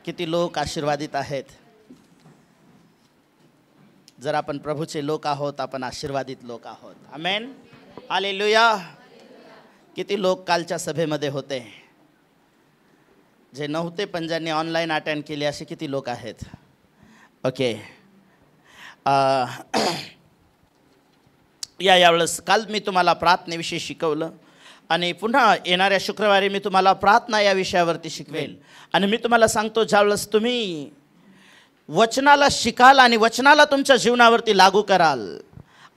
किती लोक आशीर्वादित आहेत. जर आपण प्रभूचे लोक आहोत, आपण आशीर्वादित लोक आहोत. आमेन, हालेलुया. किती लोक कालच्या सभेमध्ये होते जे नव्हते पण ज्यांनी ऑनलाईन अटेंड केले, असे किती लोक आहेत. ओके, यावेळेस काल मी तुम्हाला प्रार्थनेविषयी शिकवलं आणि पुन्हा येणाऱ्या शुक्रवारी मी तुम्हाला प्रार्थना या विषयावरती शिकवेल. आणि मी तुम्हाला सांगतो, ज्यावेळेस तुम्ही वचनाला शिकाल आणि वचनाला तुमच्या जीवनावरती लागू कराल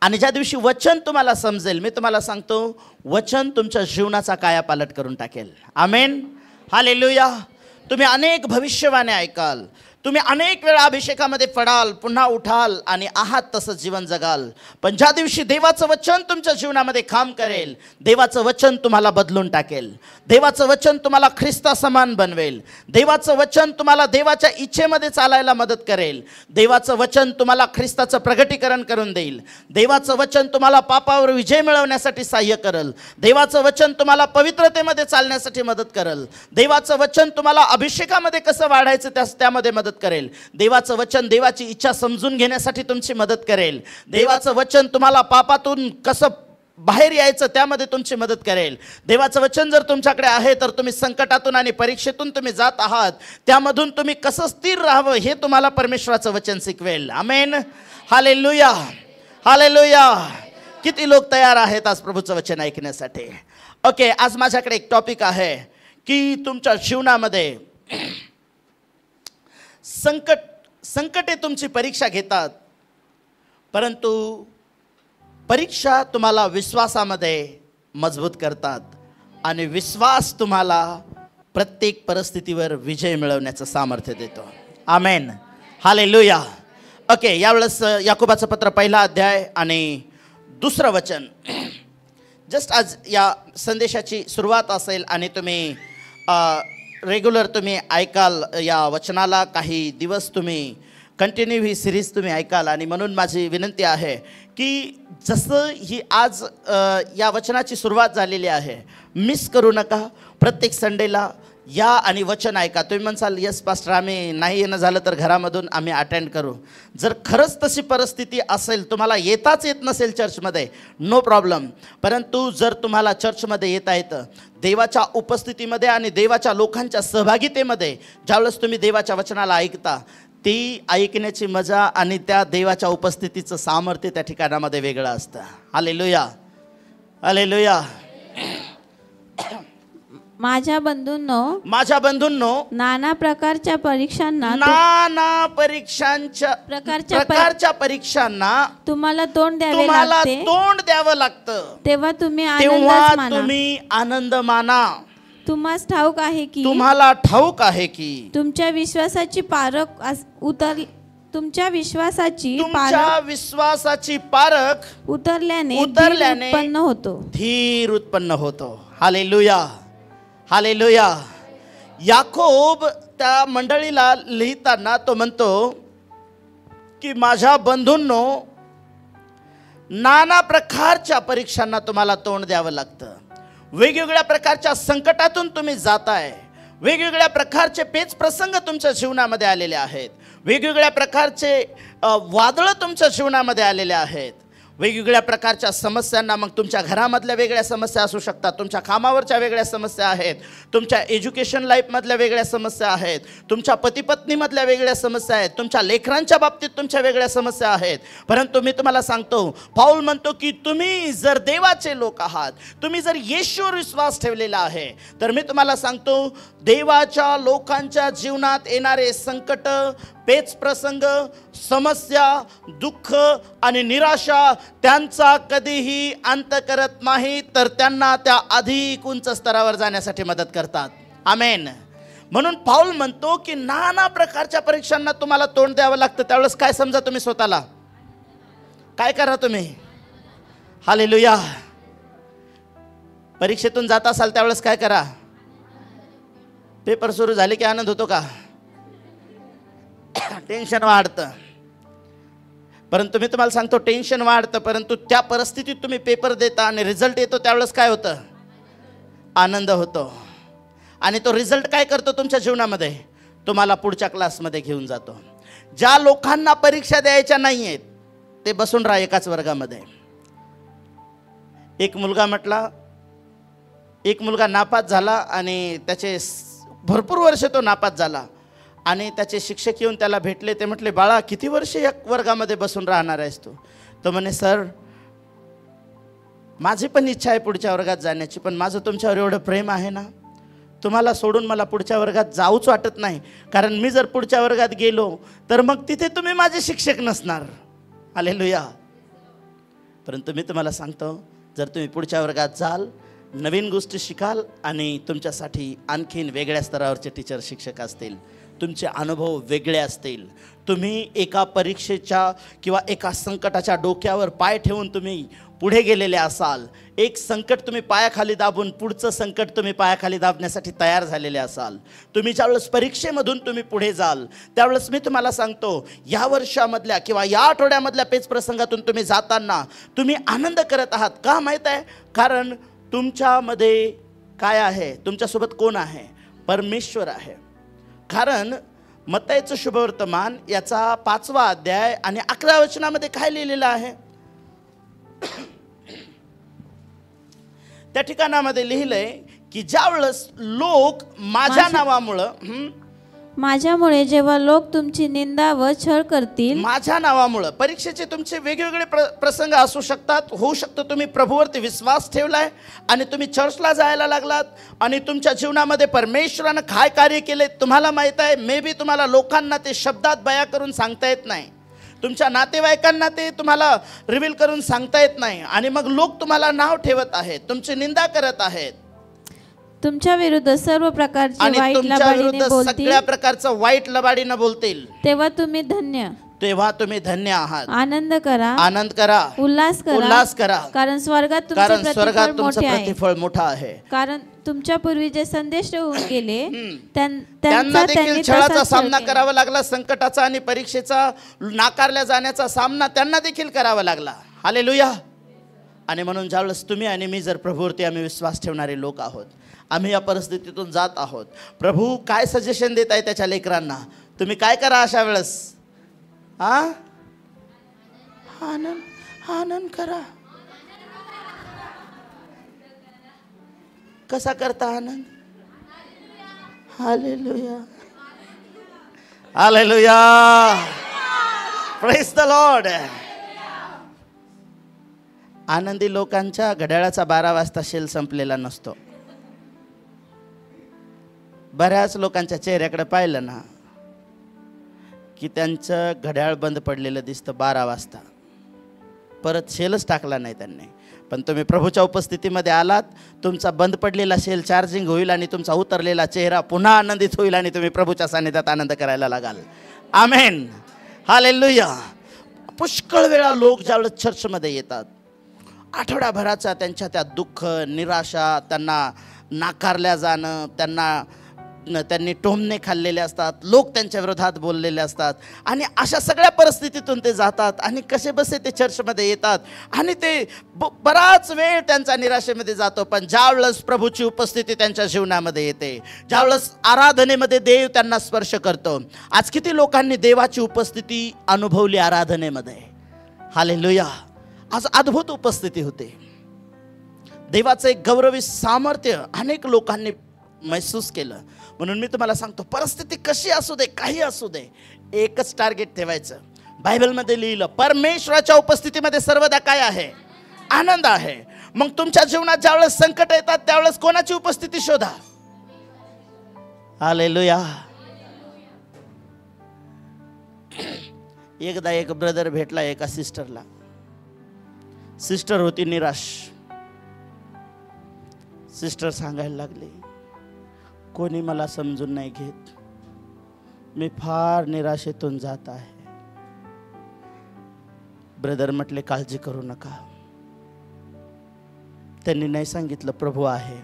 आणि ज्या दिवशी वचन तुम्हाला समजेल, मी तुम्हाला सांगतो वचन तुमच्या जीवनाचा कायापालट करून टाकेल. आमेन, हालेलुया. तुम्ही अनेक भविष्यवाणी ऐकाल, तुम्ही अनेक वेळा अभिषेकामध्ये पडाल, पुन्हा उठाल आणि आहात तसं जीवन जगाल. पण ज्या दिवशी देवाचं वचन तुमच्या जीवनामध्ये काम करेल, देवाचं वचन तुम्हाला बदलून टाकेल, देवाचं वचन तुम्हाला ख्रिस्ता समान बनवेल, देवाचं वचन तुम्हाला देवाच्या इच्छेमध्ये चालायला मदत करेल, देवाचं वचन तुम्हाला ख्रिस्ताचं प्रगटीकरण करून देईल, देवाचं वचन तुम्हाला पापावर विजय मिळवण्यासाठी सहाय्य करेल, देवाचं वचन तुम्हाला पवित्रतेमध्ये चालण्यासाठी मदत करेल, देवाचं वचन तुम्हाला अभिषेकामध्ये कसं वाढायचं त्यामध्ये मदत करेल, देवाचं वचन देवाची इच्छा समजून घेण्यासाठी तुमची मदत करेल, देवाचं वचन तुम्हाला पापातून कसं बाहेर यायचं त्यामध्ये तुमची मदत करेल. देवाचं वचन जर तुमच्याकडे आहे तर तुम्ही संकटातून आणि परीक्षेतून तुम्ही जात आहात, त्यामधून तुम्ही कसं स्थिर राहावं हे तुम्हाला परमेश्वराचं वचन शिकवेल. आमेन, हालेलुया, हालेलुया. किती लोक तयार आहेत आज प्रभूचं वचन ऐकण्यासाठी. ओके, आज माझ्याकडे एक टॉपिक आहे की तुमच्या जीवनामध्ये संकटे तुमची परीक्षा घेतात, परंतु परीक्षा तुम्हाला विश्वासामध्ये मजबूत करतात आणि विश्वास तुम्हाला प्रत्येक परिस्थितीवर विजय मिळवण्याचं सामर्थ्य देतो. आमेन, हालेलुया. ओके, यावेळेस याकोबाचं पत्र 1 अध्याय आणि 2 वचन. जस्ट आज या संदेशाची सुरुवात असेल आणि तुम्ही रेग्युलर तुम्ही ऐकाल या वचनाला, काही दिवस तुम्ही कंटिन्यू ही सिरीज तुम्ही ऐकाल. आणि म्हणून माझी विनंती आहे की जसं ही आज या वचनाची सुरुवात झालेली आहे, मिस करू नका. प्रत्येक संडेला या आणि वचन ऐका. तुम्ही म्हणसाल यस पास्टर, आम्ही नाही येणं झालं तर घरामधून आम्ही अटेंड करू. जर खरंच तशी परिस्थिती असेल, तुम्हाला येताच येत नसेल चर्चमध्ये, नो प्रॉब्लेम. परंतु जर तुम्हाला चर्चमध्ये येता येतं, देवाच्या उपस्थितीमध्ये आणि देवाच्या लोकांच्या सहभागितेमध्ये ज्यावेळेस तुम्ही देवाच्या वचनाला ऐकता, ती ऐकण्याची मजा आणि त्या देवाच्या उपस्थितीचं सामर्थ्य त्या ठिकाणामध्ये वेगळं असतं. Hallelujah, hallelujah. माझ्या बंधूंनो, नाना प्रकारच्या परीक्षांना तुम्हाला तोंड द्यावं लागतं, तेव्हा तुम्ही आनंद माना. तुम्हाला ठाऊक आहे की तुमच्या विश्वासाची पारख उतरल्याने धीर उत्पन्न होतो. Hallelujah, hallelujah. याकोब त्या मंडळीला लिहिताना तो म्हणतो की माझ्या बंधूंनो, नाना प्रकारच्या परीक्षांना तुम्हाला तोंड द्यावं लागतं. वेगवेगळ्या प्रकारच्या संकटातून तुम्ही जाताय, वेगवेगळ्या प्रकारचे पेच प्रसंग तुमच्या जीवनामध्ये आलेले आहेत, वेगवेगळ्या प्रकारचे वादळं तुमच्या जीवनामध्ये आलेले आहेत, वेगवेगळ्या प्रकारच्या समस्यांना. मग तुमच्या घरामधल्या वेगळ्या समस्या असू शकतात, तुमच्या कामावरच्या वेगळ्या समस्या आहेत, तुमच्या एज्युकेशन लाईफमधल्या वेगळ्या समस्या आहेत, तुमच्या पतीपत्नीमधल्या वेगळ्या समस्या आहेत, तुमच्या लेकरांच्या बाबतीत तुमच्या वेगळ्या समस्या आहेत. परंतु मी तुम्हाला सांगतो, पाऊल म्हणतो की तुम्ही जर देवाचे लोक आहात, तुम्ही जर येशूवर विश्वास ठेवलेला आहे, तर मी तुम्हाला सांगतो देवाच्या लोकांच्या जीवनात येणारे संकट, पेच प्रसंग, समस्या, दुःख आणि निराशा त्यांचा कधीही अंत करत नाही, तर त्यांना त्या अधिक उंच स्तरावर जाण्यासाठी मदत करतात. आमेन. म्हणून पाऊल म्हणतो की नाना प्रकारच्या परीक्षांना तुम्हाला तोंड द्यावं लागतं. त्यावेळेस काय समजा तुम्ही स्वतःला, काय करा तुम्ही. हालेलुया. परीक्षेतून जात असाल त्यावेळेस काय करा. पेपर सुरू झाले की आनंद होतो का. टेन्शन वाढतं. परंतु मी तुम्हाला सांगतो टेन्शन वाढतं, परंतु त्या परिस्थितीत तुम्ही पेपर देता आणि रिझल्ट येतो त्यावेळेस काय होतं, आनंद होतो. आणि तो रिझल्ट काय करतो तुमच्या जीवनामध्ये, तुम्हाला पुढच्या क्लासमध्ये घेऊन जातो. ज्या लोकांना परीक्षा द्यायच्या नाही आहेत ते बसून राहा एकाच वर्गामध्ये. एक मुलगा नापास झाला आणि त्याचे भरपूर वर्ष तो नापास झाला आणि त्याचे शिक्षक येऊन त्याला भेटले. ते म्हटले, बाळा किती वर्ष या वर्गामध्ये बसून राहणार आहेस तू? तो म्हणे, सर माझी पण इच्छा आहे पुढच्या वर्गात जाण्याची, पण माझं तुमच्यावर एवढं प्रेम आहे ना, तुम्हाला सोडून मला पुढच्या वर्गात जाऊच वाटत नाही. कारण मी जर पुढच्या वर्गात गेलो तर मग तिथे तुम्ही माझे शिक्षक नसणार. हालेलुया. परंतु मी तुम्हाला सांगतो, जर तुम्ही पुढच्या वर्गात जाल, नवीन गोष्टी शिकाल आणि तुमच्यासाठी आणखीन वेगळ्या स्तरावरचे टीचर शिक्षक असतील, तुमचे अनुभव वेगळे असतील. तुम्ही एका परीक्षेच्या किंवा एका संकटाच्या डोक्यावर पाय ठेवून तुम्ही पुढे गेलेले असाल. एक संकट तुम्ही पायाखाली दाबून पुढचं संकट तुम्ही पायाखाली दाबण्यासाठी तयार झालेले असाल. तुम्ही ज्यावेळेस परीक्षेमधून तुम्ही पुढे जाल त्यावेळेस मी तुम्हाला सांगतो, या वर्षामधल्या किंवा या आठवड्यामधल्या पेच प्रसंगातून तुम्ही जाताना तुम्ही आनंद करत आहात. का माहीत आहे? कारण तुमच्यामध्ये काय आहे? तुमच्यासोबत कोण आहे? परमेश्वर आहे. कारण मत्ताईचं शुभवर्तमान याचा 5वा अध्याय आणि 11 वचनामध्ये काय लिहिलेलं आहे? त्या ठिकाणामध्ये लिहिलंय की ज्यावेळेस लोक माझ्यामुळे जेव्हा लोक तुमची निंदा व छळ करतील, माझ्या नावामुळं. परीक्षेचे तुमचे वेगवेगळे प्रसंग असू शकतात. होऊ शकतं तुम्ही प्रभूवरती विश्वास ठेवलाय आणि तुम्ही चर्चला जायला लागलात आणि तुमच्या जीवनामध्ये परमेश्वरानं काय कार्य केले तुम्हाला माहीत आहे. मे बी तुम्हाला लोकांना ते शब्दात बया करून सांगता येत नाही, तुमच्या नातेवाईकांना ते तुम्हाला रिव्हील करून सांगता येत नाही आणि मग लोक तुम्हाला नाव ठेवत आहेत, तुमची निंदा करत आहेत, तुमच्या विरुद्ध सर्व प्रकारचे आणि वाईट तुमच्या लबाडीने विरुद्ध बोलतील, सगळ्या प्रकारचं वाईट लबाडीनं बोलतील. तेव्हा तुम्ही धन्य आहात. आनंद करा, उल्हास करा, कारण स्वर्गात तुमचे प्रतिफळ मोठं आहे. कारण तुमच्या पूर्वी जे संदेश होऊन गेले त्यांना देखील छळाचा सामना करावा लागला. संकटाचा आणि परीक्षेचा, नाकारल्या जाण्याचा सामना त्यांना देखील करावा लागला. हालेलुया. आणि म्हणून ज्यावेळेस तुम्ही आणि मी जर प्रभूवरती आम्ही विश्वास ठेवणारे लोक आहोत, आम्ही या परिस्थितीतून जात आहोत, प्रभू काय सजेशन देत आहे त्याच्या लेकरांना? तुम्ही काय करा अशा वेळेस? आनंद करा. कसा करता आनंद? Hallelujah, hallelujah, praise the lord. आनंदी लोकांच्या घड्याळाचा 12 वाजता शेल संपलेला नसतो. बऱ्याच लोकांच्या चेहऱ्याकडे पाहिलं ना की त्यांचं घड्याळ बंद पडलेलं दिसतं 12 वाजता. परत शेलच टाकला नाही त्यांनी. पण तुम्ही प्रभूच्या उपस्थितीमध्ये आलात, तुमचा बंद पडलेला शेल चार्जिंग होईल आणि तुमचा उतरलेला चेहरा पुन्हा आनंदित होईल आणि तुम्ही प्रभूच्या सानिध्यात आनंद करायला लागाल. आमेन, हालेलुया. पुष्कळ वेळा लोक ज्यावेळेस चर्चमध्ये येतात, आठवड्याभराचा त्यांच्या त्या दुःख, निराशा, त्यांना नाकारल्या जाणं, त्यांनी टोमणे खाल्लेले असतात, लोक त्यांच्या विरोधात बोललेले असतात आणि अशा सगळ्या परिस्थितीतून ते जातात आणि कसे बसे ते चर्चमध्ये येतात आणि ते बराच वेळ त्यांचा निराशेमध्ये जातो. पण ज्यावेळेस प्रभूची उपस्थिती त्यांच्या जीवनामध्ये येते, ज्यावेळेस आराधनेमध्ये देव त्यांना स्पर्श करतो. आज किती लोकांनी देवाची उपस्थिती अनुभवली आराधनेमध्ये? हालेलुया. आज अद्भुत उपस्थिती होते. देवाचं एक गौरवी सामर्थ्य अनेक लोकांनी महसूस केलं. म्हणून मी तुम्हाला सांगतो, परिस्थिती कशी असू दे, काही असू दे, एकच टार्गेट ठेवायचं. बायबलमध्ये लिहिलं, परमेश्वराच्या उपस्थितीमध्ये सर्वदा काय आहे? आनंद आहे. मग तुमच्या जीवनात ज्यावेळेस संकट येतात त्यावेळेस कोणाची उपस्थिती शोधा. हालेलुया. एकदा एक ब्रदर भेटला एका सिस्टरला. सिस्टर होती निराश. सिस्टर सांगायला लागली, कोणी मला समजून नाही घेत, मी फार निराशेतून जात आहे. ब्रदर म्हटले, काळजी करू नका. त्यांनी नाही सांगितलं प्रभू आहे,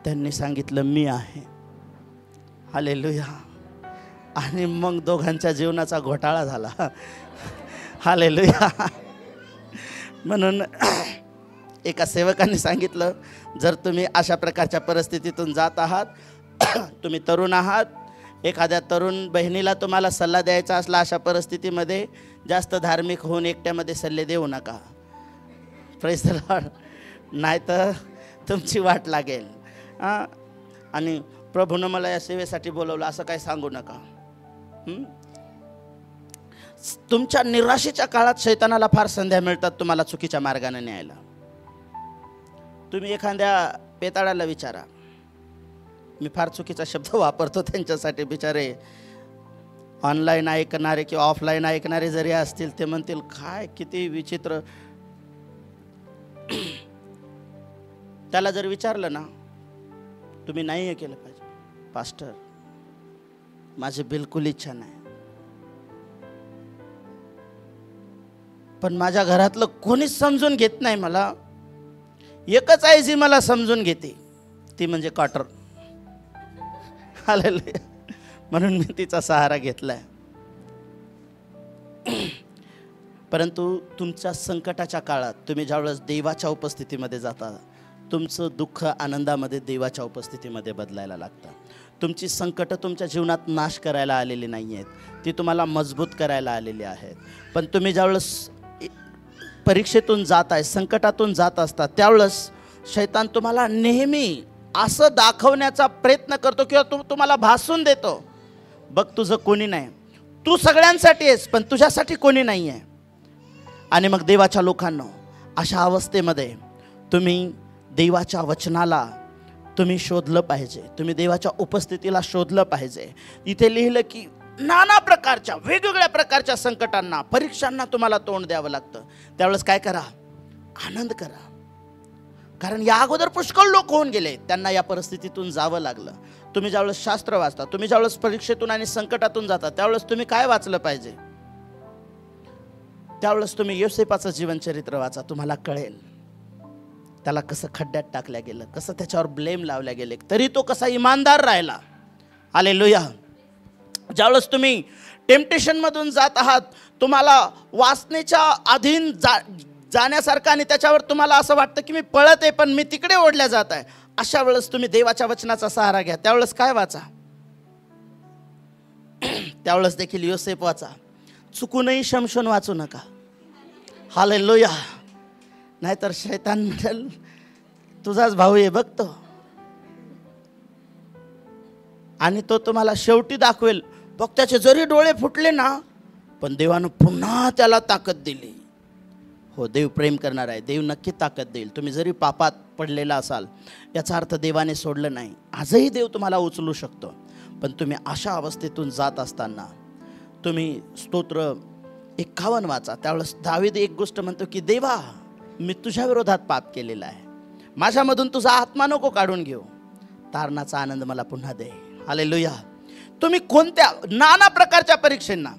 त्यांनी सांगितलं मी आहे. हालेलुया. आणि मग दोघांच्या जीवनाचा घोटाळा झाला. हालेलुया. म्हणून एका सेवकांनी सांगितलं, जर तुम्ही अशा प्रकारच्या परिस्थितीतून जात आहात, तुम्ही तरुण आहात, एखाद्या तरुण बहिणीला तुम्हाला सल्ला द्यायचा असला अशा परिस्थितीमध्ये जास्त धार्मिक होऊन एकट्यामध्ये सल्ले देऊ नका. Praise the Lord. नाहीतर तुमची वाट लागेल. आणि प्रभूनं मला या सेवेसाठी बोलवलं असं काही सांगू नका. तुमच्या निराशेच्या काळात शैतानाला फार संध्या मिळतात तुम्हाला चुकीच्या मार्गाने न्यायला. तुम्ही एखाद्या पेताळाला विचारा, मी फार चुकीचा शब्द वापरतो त्यांच्यासाठी, बिचारे ऑनलाईन ऐकणारे किंवा ऑफलाईन ऐकणारे जरी असतील ते म्हणतील काय किती विचित्र. त्याला जर विचारलं ना, तुम्ही नाही हे केलं पाहिजे, पास्टर माझी बिलकुल इच्छा नाही, पण माझ्या घरातलं कोणीच समजून घेत नाही, मला एकच आहे जी मला समजून घेते, ती म्हणजे कॉटर. हालेलुया. म्हणून मी तिचा सहारा घेतलाय. परंतु तुमच्या संकटाच्या काळात तुम्ही ज्यावेळेस देवाच्या उपस्थितीमध्ये जाता, तुमचं दुःख आनंदामध्ये देवाच्या उपस्थितीमध्ये बदलायला लागतं. तुमची संकटं तुमच्या जीवनात नाश करायला आलेली नाही आहेत, ती तुम्हाला मजबूत करायला आलेली आहेत. पण तुम्ही ज्यावेळेस परीक्षेतून जात आहे, संकटातून जात असता, त्यावेळेस शैतान तुम्हाला नेहमी असं दाखवण्याचा प्रयत्न करतो किंवा तुम्हाला भासून देतो, बघ तुझं कोणी नाही, तू सगळ्यांसाठी आहेस पण तुझ्यासाठी कोणी नाही आहे. आणि मग देवाच्या लोकांनो, अशा अवस्थेमध्ये तुम्ही देवाच्या वचनाला तुम्ही शोधलं पाहिजे, तुम्ही देवाच्या उपस्थितीला शोधलं पाहिजे. इथे लिहिलं की नाना प्रकारच्या वेगवेगळ्या प्रकारच्या संकटांना, परीक्षांना तुम्हाला तोंड द्यावं लागतं. त्यावेळेस काय करा, आनंद करा. कारण या अगोदर पुष्कळ लोक होऊन गेले, त्यांना या परिस्थितीतून जावं लागलं. तुम्ही ज्यावेळेस शास्त्र वाचता, तुम्ही ज्यावेळेस परीक्षेतून आणि संकटातून जाता, त्यावेळेस तुम्ही काय वाचलं पाहिजे, त्यावेळेस तुम्ही योसेफाचं जीवनचरित्र वाचा. तुम्हाला कळेल त्याला कसं खड्ड्यात टाकल्या गेलं, कसं त्याच्यावर ब्लेम लावल्या गेले, तरी तो कसा इमानदार राहिला. हालेलुया. ज्यावेळेस तुम्ही टेम्पटेशनमधून जात आहात, तुम्हाला वासनेच्या अधीन जाण्यासारखं आणि त्याच्यावर तुम्हाला असं वाटतं की मी पळत आहे पण मी तिकडे ओढल्या जात आहे, अशा वेळेस तुम्ही देवाच्या वचनाचा सहारा घ्या. त्यावेळेस काय वाचा, त्यावेळेस देखील योसेफ वाचा. चुकूनही शमशोन वाचू नका. हालेलुया. नाहीतर शैतान म्हणेल तुझाच भाऊ आहे बघतो, आणि तो तुम्हाला शेवटी दाखवेल, बघ त्याचे जरी डोळे फुटले ना, पण देवानं पुन्हा त्याला ताकद दिली. हो, देव प्रेम करणार आहे, देव नक्की ताकद देईल. तुम्ही जरी पापात पडलेला असाल, याचा अर्थ देवाने सोडलं नाही. आजही देव तुम्हाला उचलू शकतो. पण तुम्ही अशा अवस्थेतून जात असताना तुम्ही स्तोत्र 51 वाचा. त्यावेळेस दावीद एक गोष्ट म्हणतो की देवा, मी तुझ्या विरोधात पाप केलेला आहे, माझ्यामधून तुझा आत्मा नको काढून घेऊ, तारणाचा आनंद मला पुन्हा दे. हालेलुया. तुम्ही कोणत्या नाना प्रकारच्या परीक्षांना,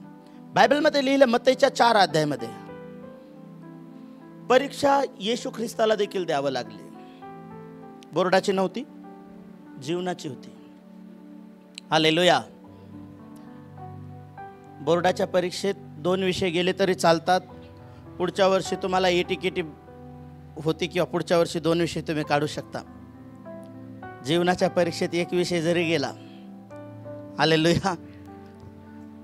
बायबलमध्ये लिहिलं मत्तईच्या 4 अध्यायामध्ये, परीक्षा येशू ख्रिस्ताला देखील द्यावं लागली. बोर्डाची नव्हती, जीवनाची होती. हालेलुया. बोर्डाच्या परीक्षेत 2 विषय गेले तरी चालतात. पुढच्या वर्षी तुम्हाला एटीकेटी होती किंवा पुढच्या वर्षी 2 विषय तुम्ही काढू शकता. जीवनाच्या परीक्षेत 1 विषय जरी गेला, हालेलुया,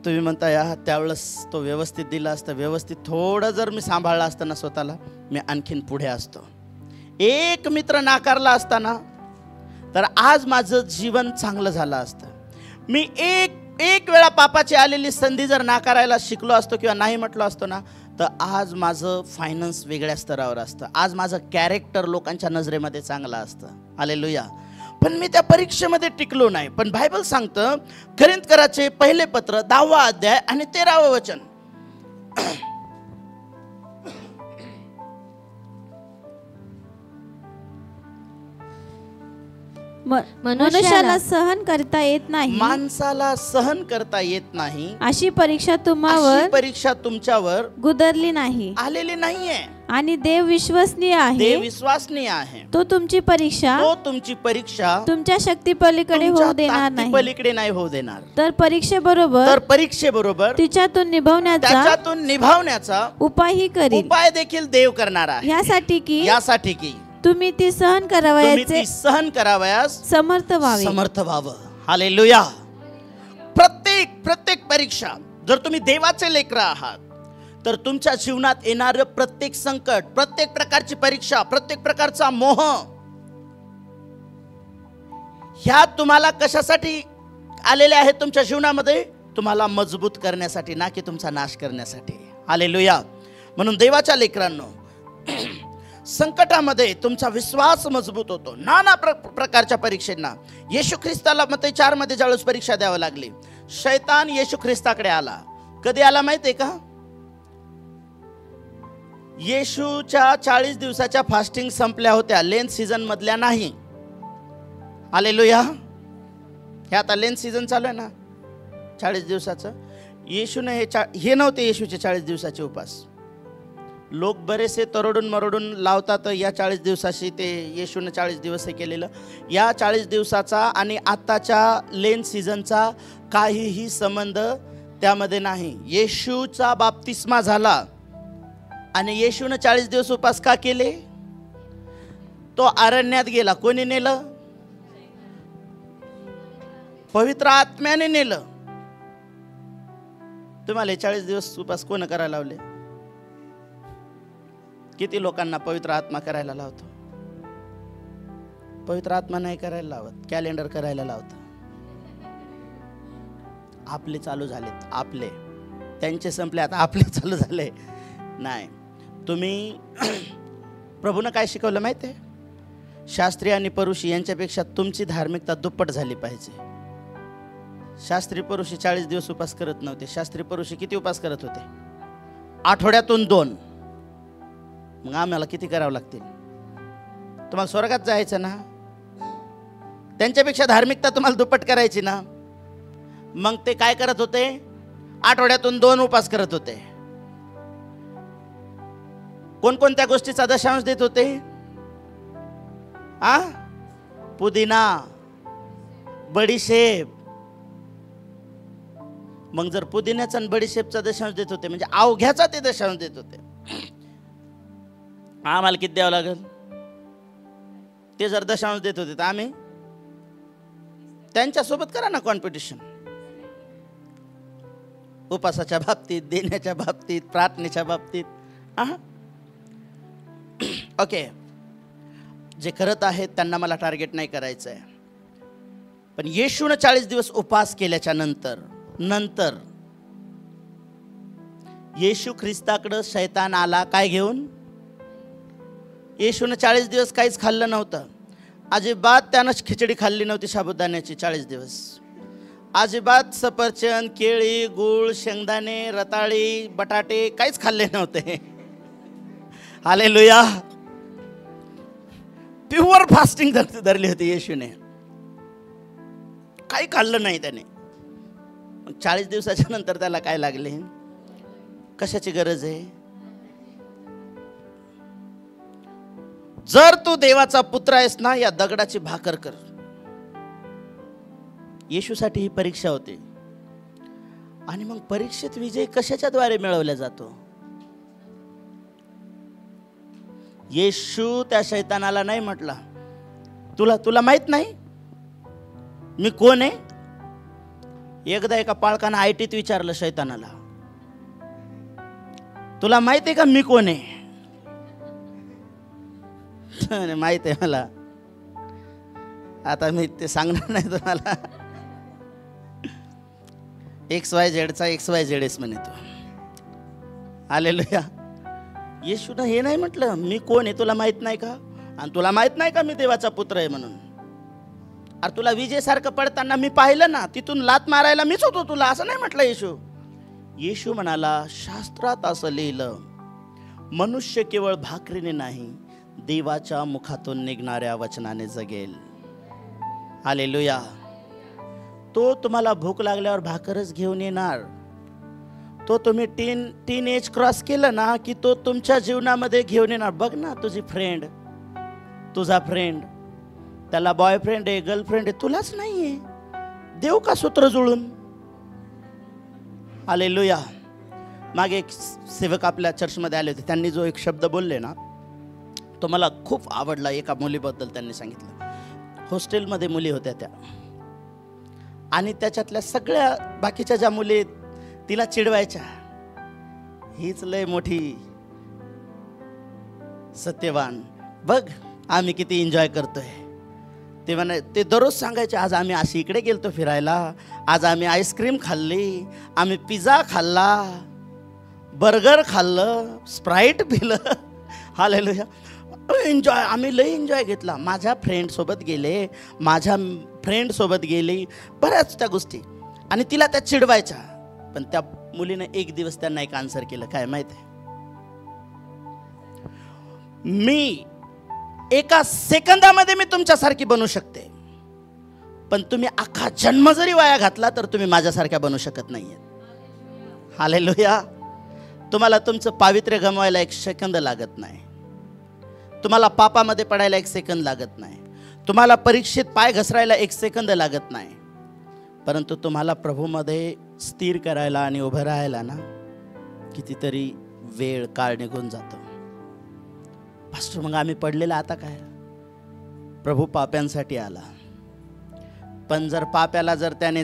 तुम्ही म्हणता या त्यावेळेस तो व्यवस्थित दिला असतं, व्यवस्थित थोडं जर मी सांभाळलं असतं ना स्वतःला, मी आणखीन पुढे असतो. एक मित्र नाकारला असताना तर आज माझं जीवन चांगलं झालं असतं. मी एक वेळा पापाची आलेली संधी जर नाकारायला शिकलो असतो किंवा नाही म्हटलो असतो ना, तर आज माझं फायनान्स वेगळ्या स्तरावर असतं, आज माझं कॅरेक्टर लोकांच्या नजरेमध्ये चांगलं असतं. हालेलुया. पण मी त्या परीक्षेमध्ये टिकलो नाही. पण बायबल सांगतं, कोरिंथकराचे 1 पत्र 10 अध्याय आणि 13 वचन, मनुष्याला सहन करता येत नाही, माणसाला सहन करता येत नाही अशी परीक्षा तुमच्यावर गुदरली नाही, आलेली नाहीये. आणि देव विश्वसनीय आहे, देव विश्वसनीय आहे. तो तुमची परीक्षा तुमच्या शक्ती पलीकडे होऊ देणार नाही, पलीकडे नाही होऊ देणार. तर परीक्षेबरोबर तिच्यातून निभावण्याचा उपायही करील. उपाय देखील देव करणार आहे, यासाठी की तुम्ही ती सहन करावयास समर्थ व्हावं. हालेलुया. प्रत्येक परीक्षा, जर तुम्ही देवाचे लेकरं आहात तर तुमच्या जीवनात येणारं प्रत्येक संकट, प्रत्येक प्रकारची परीक्षा, प्रत्येक प्रकारचा मोह, ह्या तुम्हाला कशासाठी आलेल्या आहेत तुमच्या जीवनामध्ये? तुम्हाला मजबूत करण्यासाठी, ना की तुमचा नाश करण्यासाठी. हालेलुया. म्हणून देवाच्या लेकरांनो, संकटामध्ये तुमचा विश्वास मजबूत होतो. नाना प्रकारच्या परीक्षांना येशू ख्रिस्ताला मत्ती 4 मध्ये ज्यावेळेस परीक्षा द्यावी लागली, शैतान येशू ख्रिस्ताकडे आला. कधी आला माहिती आहे का? येशूच्या 40 दिवसाच्या फास्टिंग संपल्या होत्या, लेंथ सीझन मधल्या नाही. हालेलुया. हे आता लेंथ सीझन चालू आहे ना 40 दिवसाचं. येशूने हे नव्हते येशूचे 40 दिवसाचे उपास. लोक बरेचसे तरडून मरडून लावतात या 40 दिवसाशी, ते येशूने 40 दिवस हे केलेलं. या 40 दिवसाचा आणि आत्ताच्या लेंथ सीझनचा काहीही संबंध त्यामध्ये नाही. येशूचा बाप्तिस्मा झाला आणि येशूने 40 दिवस उपास का केले? तो अरण्यात गेला. कोणी नेलं? पवित्र आत्म्याने नेलं. तुम्हाला 40 दिवस उपास कोण करायला लावले? किती लोकांना पवित्र आत्मा करायला लावतो? पवित्र आत्मा नाही करायला लावत, कॅलेंडर करायला लावतो. आपले चालू झालेत, आपले त्यांचे संपले, आता आपले चालू झाले. नाही, तुम्ही प्रभूनं काय शिकवलं माहिती आहे? शास्त्री आणि परुषी यांच्यापेक्षा तुमची धार्मिकता दुप्पट झाली पाहिजे. शास्त्री परुषी 40 दिवस उपास करत नव्हते. शास्त्री परुषी किती उपास करत होते? आठवड्यातून 2. मग आम्हाला किती करावं लागतील? तुम्हाला स्वर्गात जायचं ना, त्यांच्यापेक्षा धार्मिकता तुम्हाला दुप्पट करायची ना. मग ते काय करत होते? आठवड्यातून 2 उपास करत होते. कोणकोणत्या गोष्टीचा दशांश देत होते? पुदिना, बडीशेप. मग जर पुदिन्याचा आणि बडीशेपचा दशांश देत होते म्हणजे अवघ्याचा ते दशांश देत होते, आम्हाला किती द्यावं लागेल? ते जर दशांश देत होते तर आम्ही त्यांच्यासोबत करा ना कॉम्पिटिशन. उपासाच्या बाबतीत, देण्याच्या बाबतीत, प्रार्थनेच्या बाबतीत. ओके, जे करत आहेत त्यांना मला टार्गेट नाही करायचं आहे. पण येशूने 40 दिवस उपास केल्याच्या नंतर येशू ख्रिस्ताकडे शैतान आला. काय घेऊन? येशूने 40 दिवस काहीच खाल्लं नव्हतं. अजिबात त्यानं खिचडी खाल्ली नव्हती साबुदाण्याची 40 दिवस. अजिबात सफरचंद, केळी, गूळ, शेंगदाणे, रताळी, बटाटे काहीच खाल्ले नव्हते. हालेलुया. प्युअर फास्टिंग धरली होती येशूने. काही खाल्लं नाही त्याने. 40 दिवसाच्या नंतर त्याला काय लागले? कशाची गरज आहे? जर तू देवाचा पुत्र आहेस ना, या दगडाची भाकर कर. येशूसाठी ही परीक्षा होती. आणि मग परीक्षेत विजय कशाच्या द्वारे मिळवला जातो? येशू त्या शैतानाला नाही म्हटला, तुला माहित नाही मी कोण आहे? एकदा एका पाळकानं आयटीत विचारलं शैतानाला, तुला माहित आहे का मी कोण आहे? माहित आहे मला. आता मी ते सांगणार नाही तुम्हाला. XYZ XYZ म्हणे तो. हालेलुया. येशूनं हे नाही म्हटलं मी कोण आहे तुला माहित नाही का, आणि तुला माहित नाही का मी देवाचा पुत्र आहे म्हणून. अरे तुला विजेसारखं पडताना मी पाहिलं ना, तिथून लात मारायला मीच होतो तुला, असं नाही म्हटलं येशू. येशू म्हणाला, शास्त्रात असं लिहिलं, मनुष्य केवळ भाकरीने नाही देवाच्या मुखातून निघणाऱ्या वचनाने जगेल. हालेलुया. तो तुम्हाला भूक लागल्यावर भाकरच घेऊन येणार. तो तुम्ही टीन एज क्रॉस केलं ना की तो तुमच्या जीवनामध्ये घेऊन येणार. बघ ना तुझी फ्रेंड, तुझा फ्रेंड, त्याला बॉयफ्रेंड आहे, गर्लफ्रेंड आहे, तुलाच नाही आहे. देऊ का सूत्र जुळून? हालेलुया. मागे एक सेवक आपल्या चर्चमध्ये आले होते. त्यांनी जो एक शब्द बोलले ना तो मला खूप आवडला. एका मुलीबद्दल त्यांनी सांगितलं. हॉस्टेलमध्ये मुली होत्या त्या, आणि त्याच्यातल्या सगळ्या बाकीच्या ज्या मुली आहेत, तिला चिडवायच्या. हीच लय मोठी सत्यवान, बघ आम्ही किती एन्जॉय करतोय. ते दररोज सांगायचे, आज आम्ही अशी इकडे गेलतो फिरायला, आज आम्ही आईस्क्रीम खाल्ली, आम्ही पिझ्झा खाल्ला, बर्गर खाल्लं, स्प्राईट पिलं. हालेलुया, एन्जॉय, आम्ही लई एन्जॉय घेतला. माझ्या फ्रेंडसोबत गेले, माझ्या फ्रेंडसोबत गेली, बऱ्याच त्या गोष्टी. आणि तिला त्या चिडवायच्या. पण त्या मुलीनं एक दिवस त्यांना एक आन्सर केलं, काय माहिती आहे, मी एका सेकंदामध्ये मी तुमच्यासारखी बनू शकते, पण तुम्ही अख्खा जन्म जरी वाया घातला तर तुम्ही माझ्यासारख्या बनू शकत नाहीये. हालेलुया. तुम्हाला तुमचं पावित्र्य गमवायला एक सेकंद लागत नाही, तुम्हाला पापामध्ये पडायला एक सेकंद लागत नाही, तुम्हाला परीक्षेत पाय घसरायला एक सेकंद लागत नाही, परंतु तुम्हाला प्रभूमध्ये स्थिर करायला आणि उभं राहायला ना कितीतरी वेळ काळ निघून जातो. पास्टर, मग आम्ही पडलेला आता काय? प्रभू पाप्यांसाठी आला. पण जर पाप्याला त्याने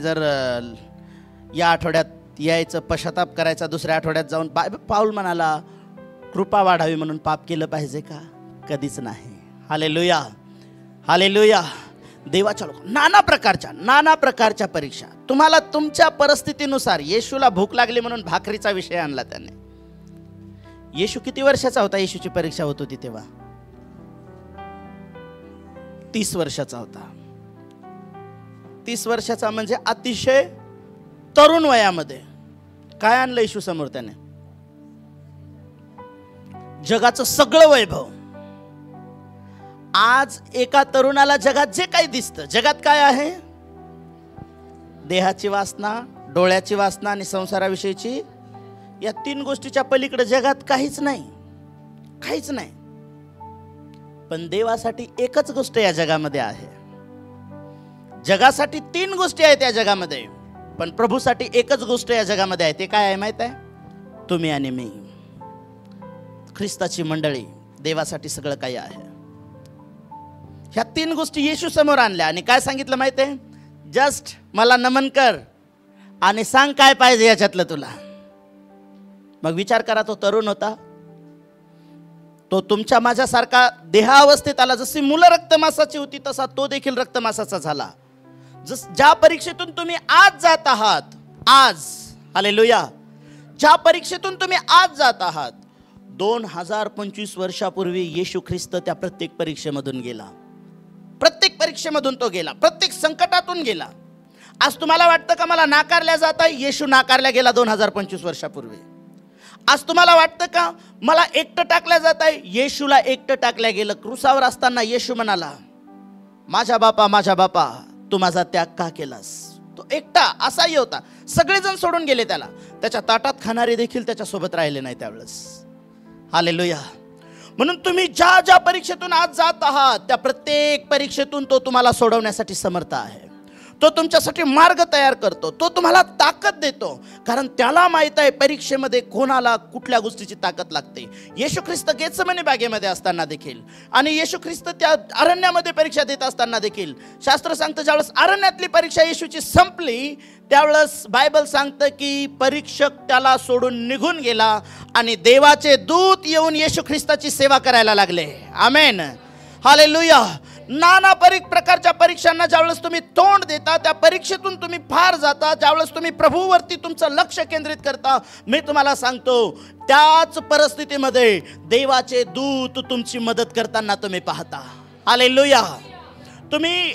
या आठवड्यात यायचं, पश्चाताप करायचा, दुसऱ्या आठवड्यात जाऊन पाऊल म्हणाला कृपा वाढावी म्हणून पाप केलं पाहिजे का? कधीच नाही. Hallelujah, hallelujah. देवाच्या लोक नाना प्रकारच्या परीक्षा तुम्हाला तुमच्या परिस्थितीनुसार. येशूला भूक लागली म्हणून भाकरीचा विषय आणला त्याने. येशू किती वर्षाचा होता? येशूची परीक्षा होत होती तेव्हा 30 वर्षाचा होता. 30 वर्षाचा म्हणजे अतिशय तरुण वयामध्ये. काय आणलं येशू समोर त्याने? जगाचं सगळं वैभव. आज एका तरुणाला जगात जे काही दिसतं, जगात काय आहे? देहाची वासना, डोळ्याची वासना आणि संसाराविषयीची, या 3 गोष्टीच्या पलीकडे जगात काहीच नाही, काहीच नाही. पण देवासाठी एकच गोष्ट या जगामध्ये आहे. जगासाठी 3 गोष्टी आहेत या जगामध्ये, पण प्रभूसाठी एकच गोष्ट या जगामध्ये आहे. ते काय आहे माहित आहे? तुम्ही आणि मी, ख्रिस्ताची मंडळी. देवासाठी सगळं काही आहे. ह्या 3 गोष्टी येशू समोर आणल्या आणि काय सांगितलं माहित आहे? जस्ट मला नमन कर आणि सांग काय पाहिजे याच्यातलं तुला. मग विचार करा, तो तरुण होता, तो तुमच्या माझ्यासारखा देहावस्थेत आला. जशी मुलं रक्तमासाची होती तसा तो देखील रक्तमासाचा झाला. ज्या परीक्षेतून तुम्ही आज जात आहात, आज, हालेलुया, ज्या परीक्षेतून तुम्ही आज जात आहात, 2025 वर्षापूर्वी येशू ख्रिस्त त्या प्रत्येक परीक्षेमधून गेला. प्रत्येक परीक्षेमधून तो गेला, प्रत्येक संकटातून गेला. आज तुम्हाला वाटतं का मला नाकारल्या जात आहे? येशू नाकारल्या गेला 2025 वर्षापूर्वी. आज तुम्हाला वाटतं का मला एकटं टाकल्या जात आहे? येशूला एकटं टाकल्या गेलं. क्रूसावर असताना येशू म्हणाला, माझ्या बापा तू माझा त्याग का केलास? तो एकटा असाही होता. सगळेजण सोडून गेले त्याला. त्याच्या ताटात खाणारे देखील त्याच्यासोबत राहिले नाही त्यावेळेस. हालेलुया. म्हणून तुम्ही ज्या ज्या परीक्षेतून आज जात आहात, त्या प्रत्येक परीक्षेतून तो तुम्हाला सोडवण्यासाठी समर्थ आहे. तो तुमच्यासाठी मार्ग तयार करतो, तो तुम्हाला ताकद देतो, कारण त्याला माहित आहे परीक्षेमध्ये कोणाला कुठल्या गोष्टीची ताकद लागते. येशू ख्रिस्त गेत्सेमनी बागेमध्ये असताना देखील आणि येशू ख्रिस्त त्या अरण्यामध्ये परीक्षा देत असताना देखील शास्त्र सांगतं, ज्यावेळेस अरण्यातली परीक्षा येशूची संपली त्यावेळेस बायबल सांगतं की परीक्षक त्याला सोडून निघून गेला आणि देवाचे दूत येऊन येशू ख्रिस्ताची सेवा करायला लागले. आमेन, हालेलुया. नाना प्रकारच्या परीक्षांना ज्यावेळेस तुम्ही तोंड देता, त्या परीक्षेतून तुम्ही पार जाता, ज्यावेळेस तुम्ही प्रभूवरती तुमचं लक्ष केंद्रित करता, मी तुम्हाला सांगतो त्याच परिस्थितीमध्ये देवाचे दूत तुमची मदत करताना तुम्ही पाहता. हालेलुया. तुम्ही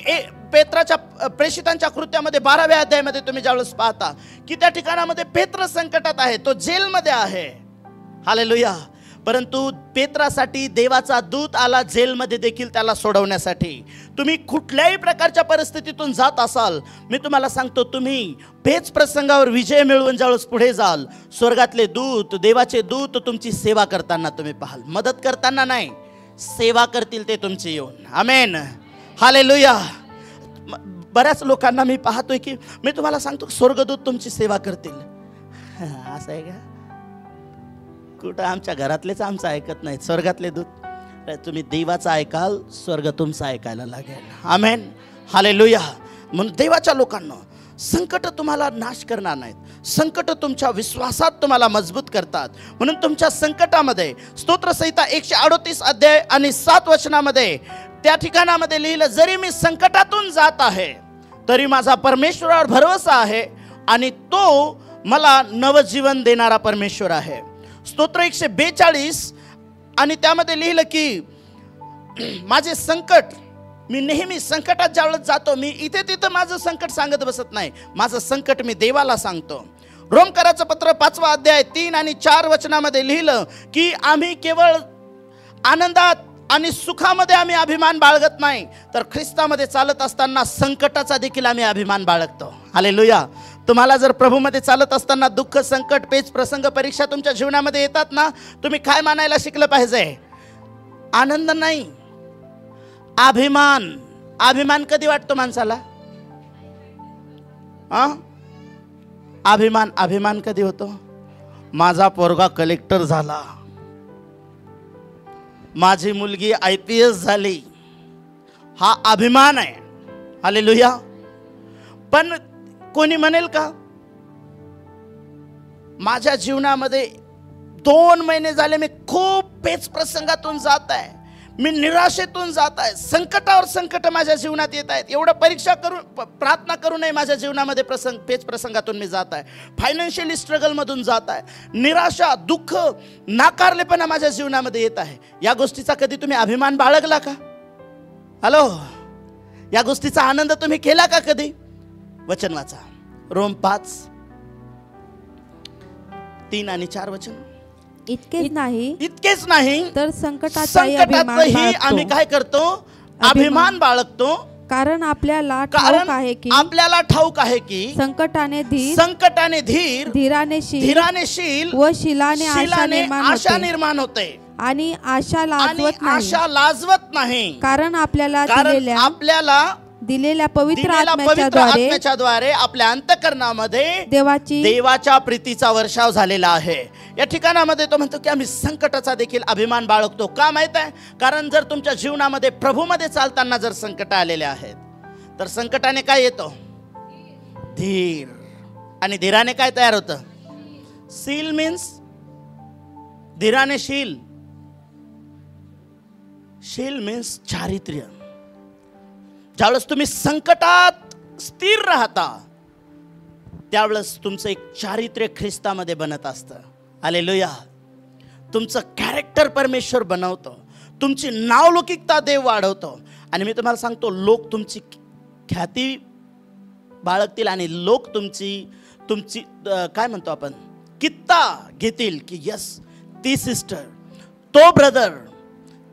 पेत्राच्या प्रेषितांच्या कृत्यामध्ये 12व्या अध्यायामध्ये तुम्ही ज्यावेळेस पाहता की त्या ठिकाणामध्ये पेत्र संकटात आहे, तो जेलमध्ये आहे. हालेलुया. परंतु पेत्रासाठी देवाचा दूत आला जेलमध्ये देखील त्याला सोडवण्यासाठी. तुम्ही कुठल्याही प्रकारच्या परिस्थितीतून जात असाल, मी तुम्हाला सांगतो तुम्ही पेच प्रसंगावर विजय मिळवून ज्यावेळेस पुढे जाल, स्वर्गातले दूत, देवाचे दूत तुमची सेवा करताना तुम्ही पाहाल. मदत करताना नाही, सेवा करतील ते तुमची येऊन. आमेन, हालेलुया. बऱ्याच लोकांना मी पाहतोय की मी तुम्हाला सांगतो स्वर्गदूत तुमची सेवा करतील. असं आहे का? कुठं आमच्या घरातलेच आमचं ऐकत नाहीत, स्वर्गातले दूत. तुम्ही देवाचं ऐकाल, स्वर्ग तुमचं ऐकायला लागेल. आमेन, हालेलुया. म्हणून देवाच्या लोकांना संकट तुम्हाला नाश करणार नाहीत, संकट तुमच्या विश्वासात तुम्हाला मजबूत करतात. म्हणून तुमच्या संकटामध्ये स्तोत्रसंहिता 138 अध्याय आणि 7 वचनामध्ये त्या ठिकाणामध्ये लिहिलं, जरी मी संकटातून जात आहे तरी माझा परमेश्वरावर भरोसा आहे आणि तो मला नवजीवन देणारा परमेश्वर आहे. स्तोत्र 142 आणि त्यामध्ये लिहिलं की माझे संकट, मी नेहमी संकटात ज्यावेळेस जातो, मी इथे तिथं माझं संकट सांगत बसत नाही, माझं संकट मी देवाला सांगतो. रोमकराचं पत्र 5वा अध्याय 3 आणि 4 वचनामध्ये लिहिलं की आम्ही केवळ आनंदात आणि सुखामध्ये आम्ही अभिमान बाळगत नाही, तर ख्रिस्तामध्ये चालत असताना संकटाचा देखील आम्ही अभिमान बाळगतो. हालेलुया. तुम्हाला जर प्रभूमध्ये चालत असताना दुःख, संकट, पेच, प्रसंग, परीक्षा तुमच्या जीवनामध्ये येतात ना, तुम्ही काय मानायला शिकलं पाहिजे? आनंद नाही, अभिमान. अभिमान कधी वाटतो माणसाला? अभिमान कधी होतो? माझा पोरगा कलेक्टर झाला, माझी मुलगी IPS झाली, हा अभिमान आहे. हालेलुया. पण कोणी म्हणेल का माझ्या जीवनामध्ये 2 महिने झाले मी खूप पेच प्रसंगातून जात आहे, मी निराशेतून जात आहे, संकटावर संकट माझ्या जीवनात येत आहेत, एवढं परीक्षा करून प्रार्थना करूनही माझ्या जीवनामध्ये पेच प्रसंगातून मी जात आहे, फायनान्शियली स्ट्रगलमधून जात आहे, निराशा, दुःख, नाकारलेपणा माझ्या जीवनामध्ये येत आहे. या गोष्टीचा कधी तुम्ही अभिमान बाळगला का? हॅलो, या गोष्टीचा आनंद तुम्ही केला का कधी? वचन वाचा, रोम 5:3 आणि 4 वचन. इतकेच नाही तर संकटाचाही आम्ही काय करतो? अभिमान बाळगतो. कारण आपल्याला ठाऊक आहे की संकटाने धीर, धीराने शील व शिलाने आशा निर्माण होते आणि आशा लाजवत नाही. कारण आपल्याला दिलेल्या पवित्र आत्म्याच्याद्वारे आपल्या अंतःकरणामध्ये देवाच्या प्रीतीचा वर्षाव झालेला आहे. या ठिकाणामध्ये तो म्हणतो की आम्ही संकटाचा देखील अभिमान बाळगतो. का माहित आहे? कारण जर तुमच्या जीवनामध्ये प्रभूमध्ये चालताना जर संकट आलेले आहेत तर संकटाने काय येतो? धीर. आणि धीराने काय तयार होतं? शील. मीन्स धीराने शील मीन्स चारित्र्य. ज्यावेळेस तुम्ही संकटात स्थिर राहता त्यावेळेस तुमचं एक चारित्र्य ख्रिस्तामध्ये बनत असतं. हालेलुया. तुमचं कॅरेक्टर परमेश्वर बनवतो, तुमची नावलौकिकता देव वाढवतो. आणि मी तुम्हाला सांगतो, लोक तुमची ख्याती बाळगतील आणि लोक तुमची काय म्हणतो आपण, कित्ता घेतील की यस, ती सिस्टर, तो ब्रदर,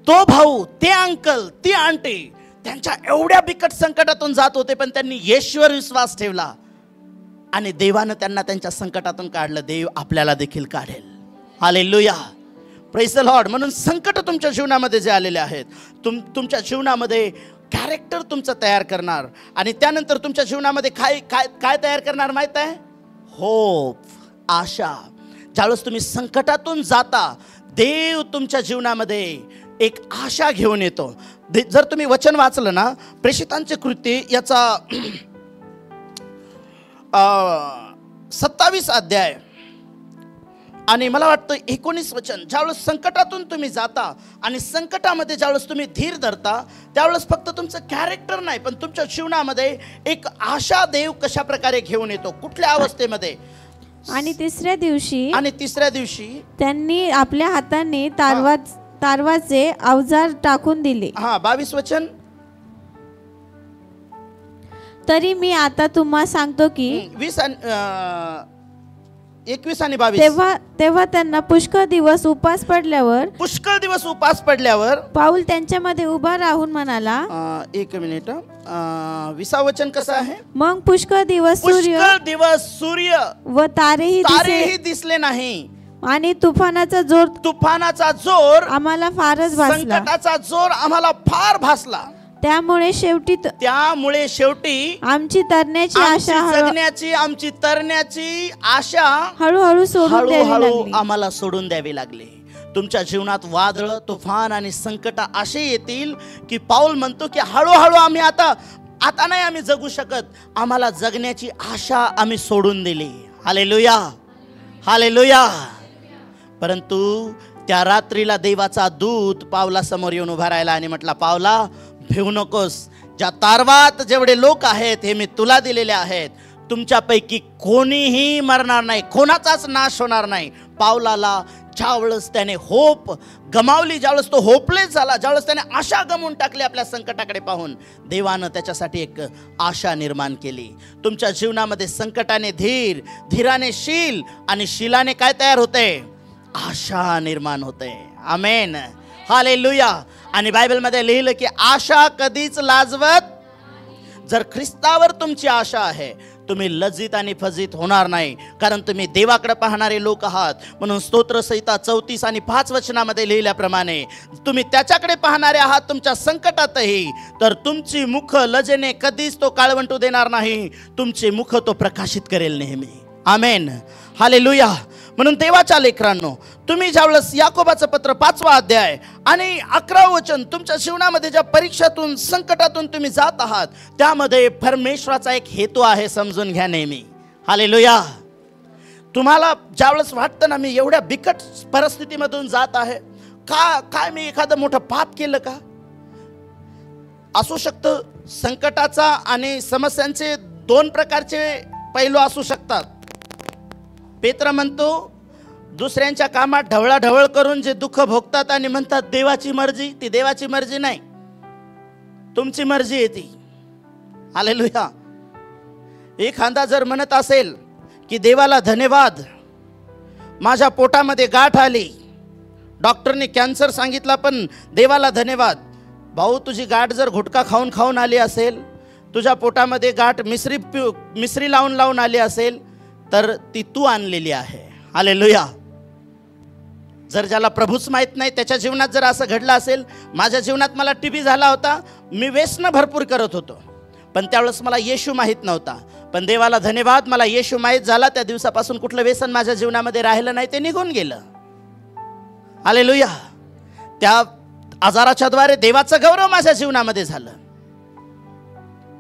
तो भाऊ, ते अंकल, ती आंटी त्यांच्या एवढ्या बिकट संकटातून जात होते पण त्यांनी येशूवर विश्वास ठेवला आणि देवानं त्यांना त्यांच्या संकटातून काढलं. देव आपल्याला देखील काढेल. हालेलुया. Praise the Lord. म्हणून संकट तुमच्या जीवनामध्ये जे आलेले आहेत, तुमच्या जीवनामध्ये कॅरेक्टर तुमचं तयार करणार आणि त्यानंतर तुमच्या जीवनामध्ये काय तयार करणार माहित आहे? होप, आशा. ज्यावेळेस तुम्ही संकटातून जाता देव तुमच्या जीवनामध्ये एक आशा घेऊन येतो. जर तुम्ही वचन वाचलं ना, प्रेषितांचे कृत्य याचा 27 अध्याय आणि मला वाटतं 19 वचन, ज्यावेळेस संकटातून तुम्ही जाता आणि संकटामध्ये ज्यावेळेस तुम्ही धीर धरता त्यावेळेस फक्त तुमचं कॅरेक्टर नाही पण तुमच्या जीवनामध्ये एक आशा देव कशा प्रकारे घेऊन येतो, कुठल्या अवस्थेमध्ये. आणि तिसऱ्या दिवशी त्यांनी आपल्या हाताने तारवाचे अवजार टाकून दिले. 22 वचन. तरी मी आता तुम्हाला सांगतो की 21 आणि 22. तेव्हा त्यांना पुष्कळ दिवस उपास पडल्यावर पाऊल त्यांच्यामध्ये उभा राहून म्हणाला, 1 मिनिट, 20 वचन कसं आहे? मग पुष्कळ दिवस सूर्य व तारेही दिसले नाही आणि तुफानाचा जोर आम्हाला फारच भासला. संकटाचा जोर आम्हाला फार भासला. त्यामुळे शेवटी आमची तरण्याची आशा हळूहळू आम्हाला सोडून द्यावी लागली. तुमच्या जीवनात वादळ, तुफान आणि संकट असे येतील की पाऊल म्हणतो की हळूहळू आम्ही आता आता नाही आम्ही जगू शकत, आम्हाला जगण्याची आशा आम्ही सोडून दिली. Hallelujah, hallelujah. परंतु त्या रात्रीला देवाचा दूत पावला समोर येऊन उभा राहिला आणि म्हटला, पावला भिवू नकोस, ज्या तारवात जेवढे लोक आहेत हे मी तुला दिलेले आहेत, तुमच्यापैकी कोणीही मरणार नाही, कोणाचाच नाश होणार नाही. पावलाला ज्यावेळेस त्याने होप गमावली, ज्यावेळेस तो होपलेस झाला, ज्यावेळेस त्याने आशा गमावून टाकली आपल्या संकटाकडे पाहून, देवानं त्याच्यासाठी एक आशा निर्माण केली. तुमच्या जीवनामध्ये संकटाने धीर, धीराने शील आणि शीलाने काय तयार होते? आशा निर्माण होते. आमेन, हालेलुया. आणि बायबलमध्ये लिहिलं की आशा कधीच लाजवत. जर ख्रिस्तावर तुमची आशा आहे, तुम्ही लज्जित आणि फजित होणार नाही, कारण तुम्ही देवाकडे पाहणारे लोक आहात. म्हणून स्तोत्रसंहिता 34 आणि 5 वचनामध्ये लिहिल्याप्रमाणे तुम्ही त्याच्याकडे पाहणारे आहात तुमच्या संकटातही, तर तुमची मुख लजेने कधीच तो काळवंटू देणार नाही, तुमचे मुख तो प्रकाशित करेल नेहमी. आमेन, हालेलुया. म्हणून देवाच्या लेकरांनो, तुम्ही ज्यावेळेस याकोबाचं पत्र 5वा अध्याय आणि 11व वचन, तुमच्या जीवनामध्ये ज्या परीक्षातून संकटातून तुम्ही जात आहात, त्यामध्ये परमेश्वराचा एक हेतू आहे, समजून घ्या नेहमी. हालेलुया. तुम्हाला ज्यावेळेस वाटतं ना, मी एवढ्या बिकट परिस्थितीमधून जात आहे, काय मी एखादं मोठं पाप केलं का? असू शकतं. संकटाचा आणि समस्यांचे 2 प्रकारचे पैलू असू शकतात. पेत्र म्हणतो, दुसऱ्यांच्या कामात ढवळाढवळ करून जे दुःख भोगतात आणि म्हणतात देवाची मर्जी, ती देवाची मर्जी नाही, तुमची मर्जी आहे ती. हालेलुया. एखादा जर म्हणत असेल की देवाला धन्यवाद, माझ्या पोटामध्ये गाठ आली, डॉक्टरने कॅन्सर सांगितला, पण देवाला धन्यवाद. भाऊ, तुझी गाठ जर गुटखा खाऊन खाऊन आली असेल, तुझ्या पोटामध्ये गाठ मिसरी लावून आली असेल, तर ती तू आणलेली आहे. हालेलुया. जर ज्याला प्रभूच माहीत नाही त्याच्या जीवनात जर असं घडलं असेल, माझ्या जीवनात मला टीबी झाला होता, मी व्यसन भरपूर करत होतो, पण त्यावेळेस मला येशू माहीत नव्हता, पण देवाला धन्यवाद, मला येशू माहीत झाला, त्या दिवसापासून कुठलं व्यसन माझ्या जीवनामध्ये राहिलं नाही, ते निघून गेलं. हालेलुया. त्या आजाराच्या द्वारे देवाचं गौरव माझ्या जीवनामध्ये झालं.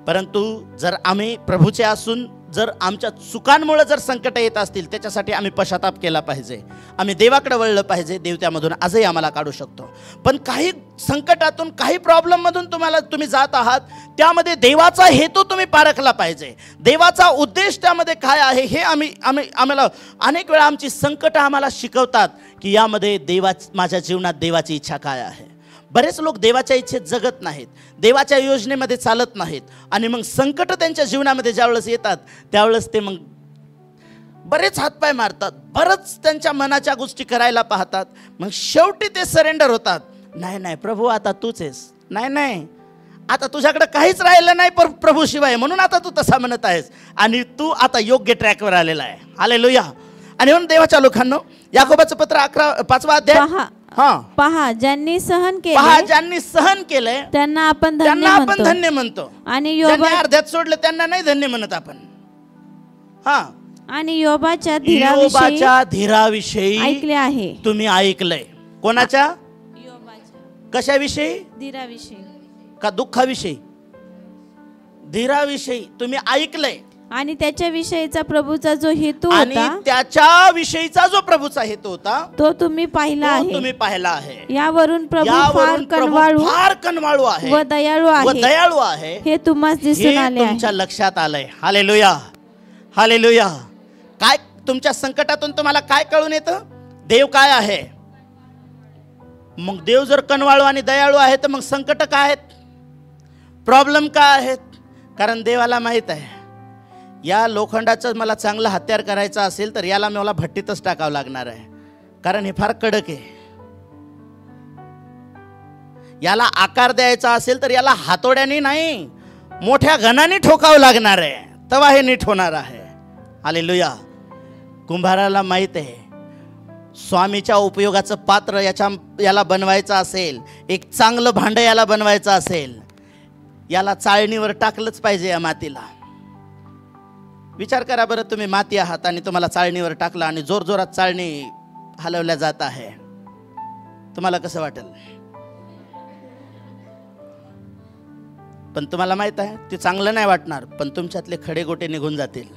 परंतु जर आम्ही प्रभूचे असून जर आमच्या चुकांमुळे जर संकट येत असतील, त्याच्यासाठी आम्ही पश्चाताप केला पाहिजे, आम्ही देवाकडे वळलं पाहिजे. देव त्यामधून आजही आम्हाला काढू शकतो. पण काही संकटातून, काही प्रॉब्लेममधून तुम्ही जात आहात, त्यामध्ये देवाचा हेतू तुम्ही पारखला पाहिजे. देवाचा उद्देश त्यामध्ये काय आहे हे आम्हाला अनेक वेळा आमची संकट आम्हाला शिकवतात की यामध्ये माझ्या जीवनात देवाची इच्छा काय आहे. बरेच लोक देवाच्या इच्छेत जगत नाहीत, देवाच्या योजनेमध्ये चालत नाहीत, आणि मग संकट त्यांच्या जीवनामध्ये ज्यावेळेस येतात, त्यावेळेस ते मग बरेच हातपाय मारतात, बरंच त्यांच्या मनाच्या गोष्टी करायला पाहतात. मग शेवटी ते सरेंडर होतात. नाही प्रभू, आता तूच आहेस, नाही आता तुझ्याकडे काहीच राहिलं नाही प्रभू शिवाय, म्हणून आता तू तसा म्हणत आहेस, आणि तू आता योग्य ट्रॅकवर आलेला आहे. हालेलुया. आणि म्हणून देवाच्या लोकांनो, याकोबाचं पत्र 5वा अध्याय, पहा ज्यांनी सहन केलंय त्यांना आपण धन्य म्हणतो. आणि अर्ध्यात सोडलं त्यांना नाही धन्य म्हणत आपण. आणि योबाच्या धीराविषयी ऐकले आहे. तुम्ही ऐकलंय. कोणाच्या? कशाविषयी? धीराविषयी का दुःखाविषयी? धीराविषयी तुम्ही ऐकलंय. आणि त्याच्याविषयीचा प्रभूचा जो हेतू होता, तो तुम्ही पाहिला आहे. यावरून प्रभू फार कनवाळू आहे व दयाळू आहे हे तुम्हाला दिसून आले आहे. तुमच्या लक्षात आलंय. Hallelujah, hallelujah. काय तुमच्या संकटातून तुम्हाला काय कळून येतं? देव काय आहे. मग देव जर कनवाळू आणि दयाळू आहे, तर मग संकट काय आहेत, प्रॉब्लेम काय आहेत? कारण देवाला माहित आहे, या लोखंडाचं मला चांगलं हत्यार करायचं असेल तर याला मला भट्टीतच टाकावं लागणार आहे, कारण हे फार कडक आहे. याला आकार द्यायचा असेल तर याला हातोड्याने नाही, मोठ्या घणाने ठोकावं लागणार आहे, तेव्हा हे नीट होणार आहे. हालेलुया. कुंभाराला माहित आहे, स्वामीच्या उपयोगाचं पात्र याला बनवायचं असेल, एक चांगलं भांडं याला बनवायचं असेल, याला चाळणीवर टाकलंच पाहिजे. या मातीला विचार करा बरं, तुम्ही माती आहात आणि तुम्हाला चाळणीवर टाकला आणि जोरजोरात चाळणी हलवल्या जात आहे, तुम्हाला कसं वाटेल? पण तुम्हाला माहित आहे ते चांगलं नाही वाटणार, पण तुमच्यातले खडे गोटे निघून जातील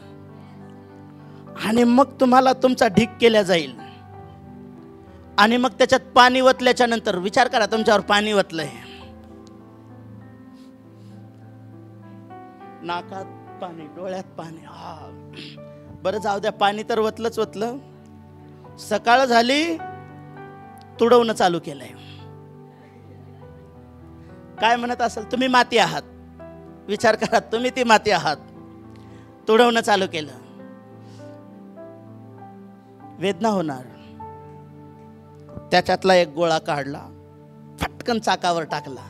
आणि मग तुम्हाला तुमचा ढीक केला जाईल. आणि मग त्याच्यात पाणी वतल्याच्या नंतर विचार करा, तुमच्यावर पाणी वतलंय, नाकात पाणी, डोळ्यात पाणी. बरं जाऊ द्या, पाणी तर वतलंच वतलं. सकाळ झाली, तुडवणं चालू केलंय. काय म्हणत असेल, तुम्ही माती आहात. विचार करा, तुम्ही ती माती आहात. तुडवणं चालू केलं, वेदना होणार. त्याच्यातला एक गोळा काढला, फटकन चाकावर टाकला,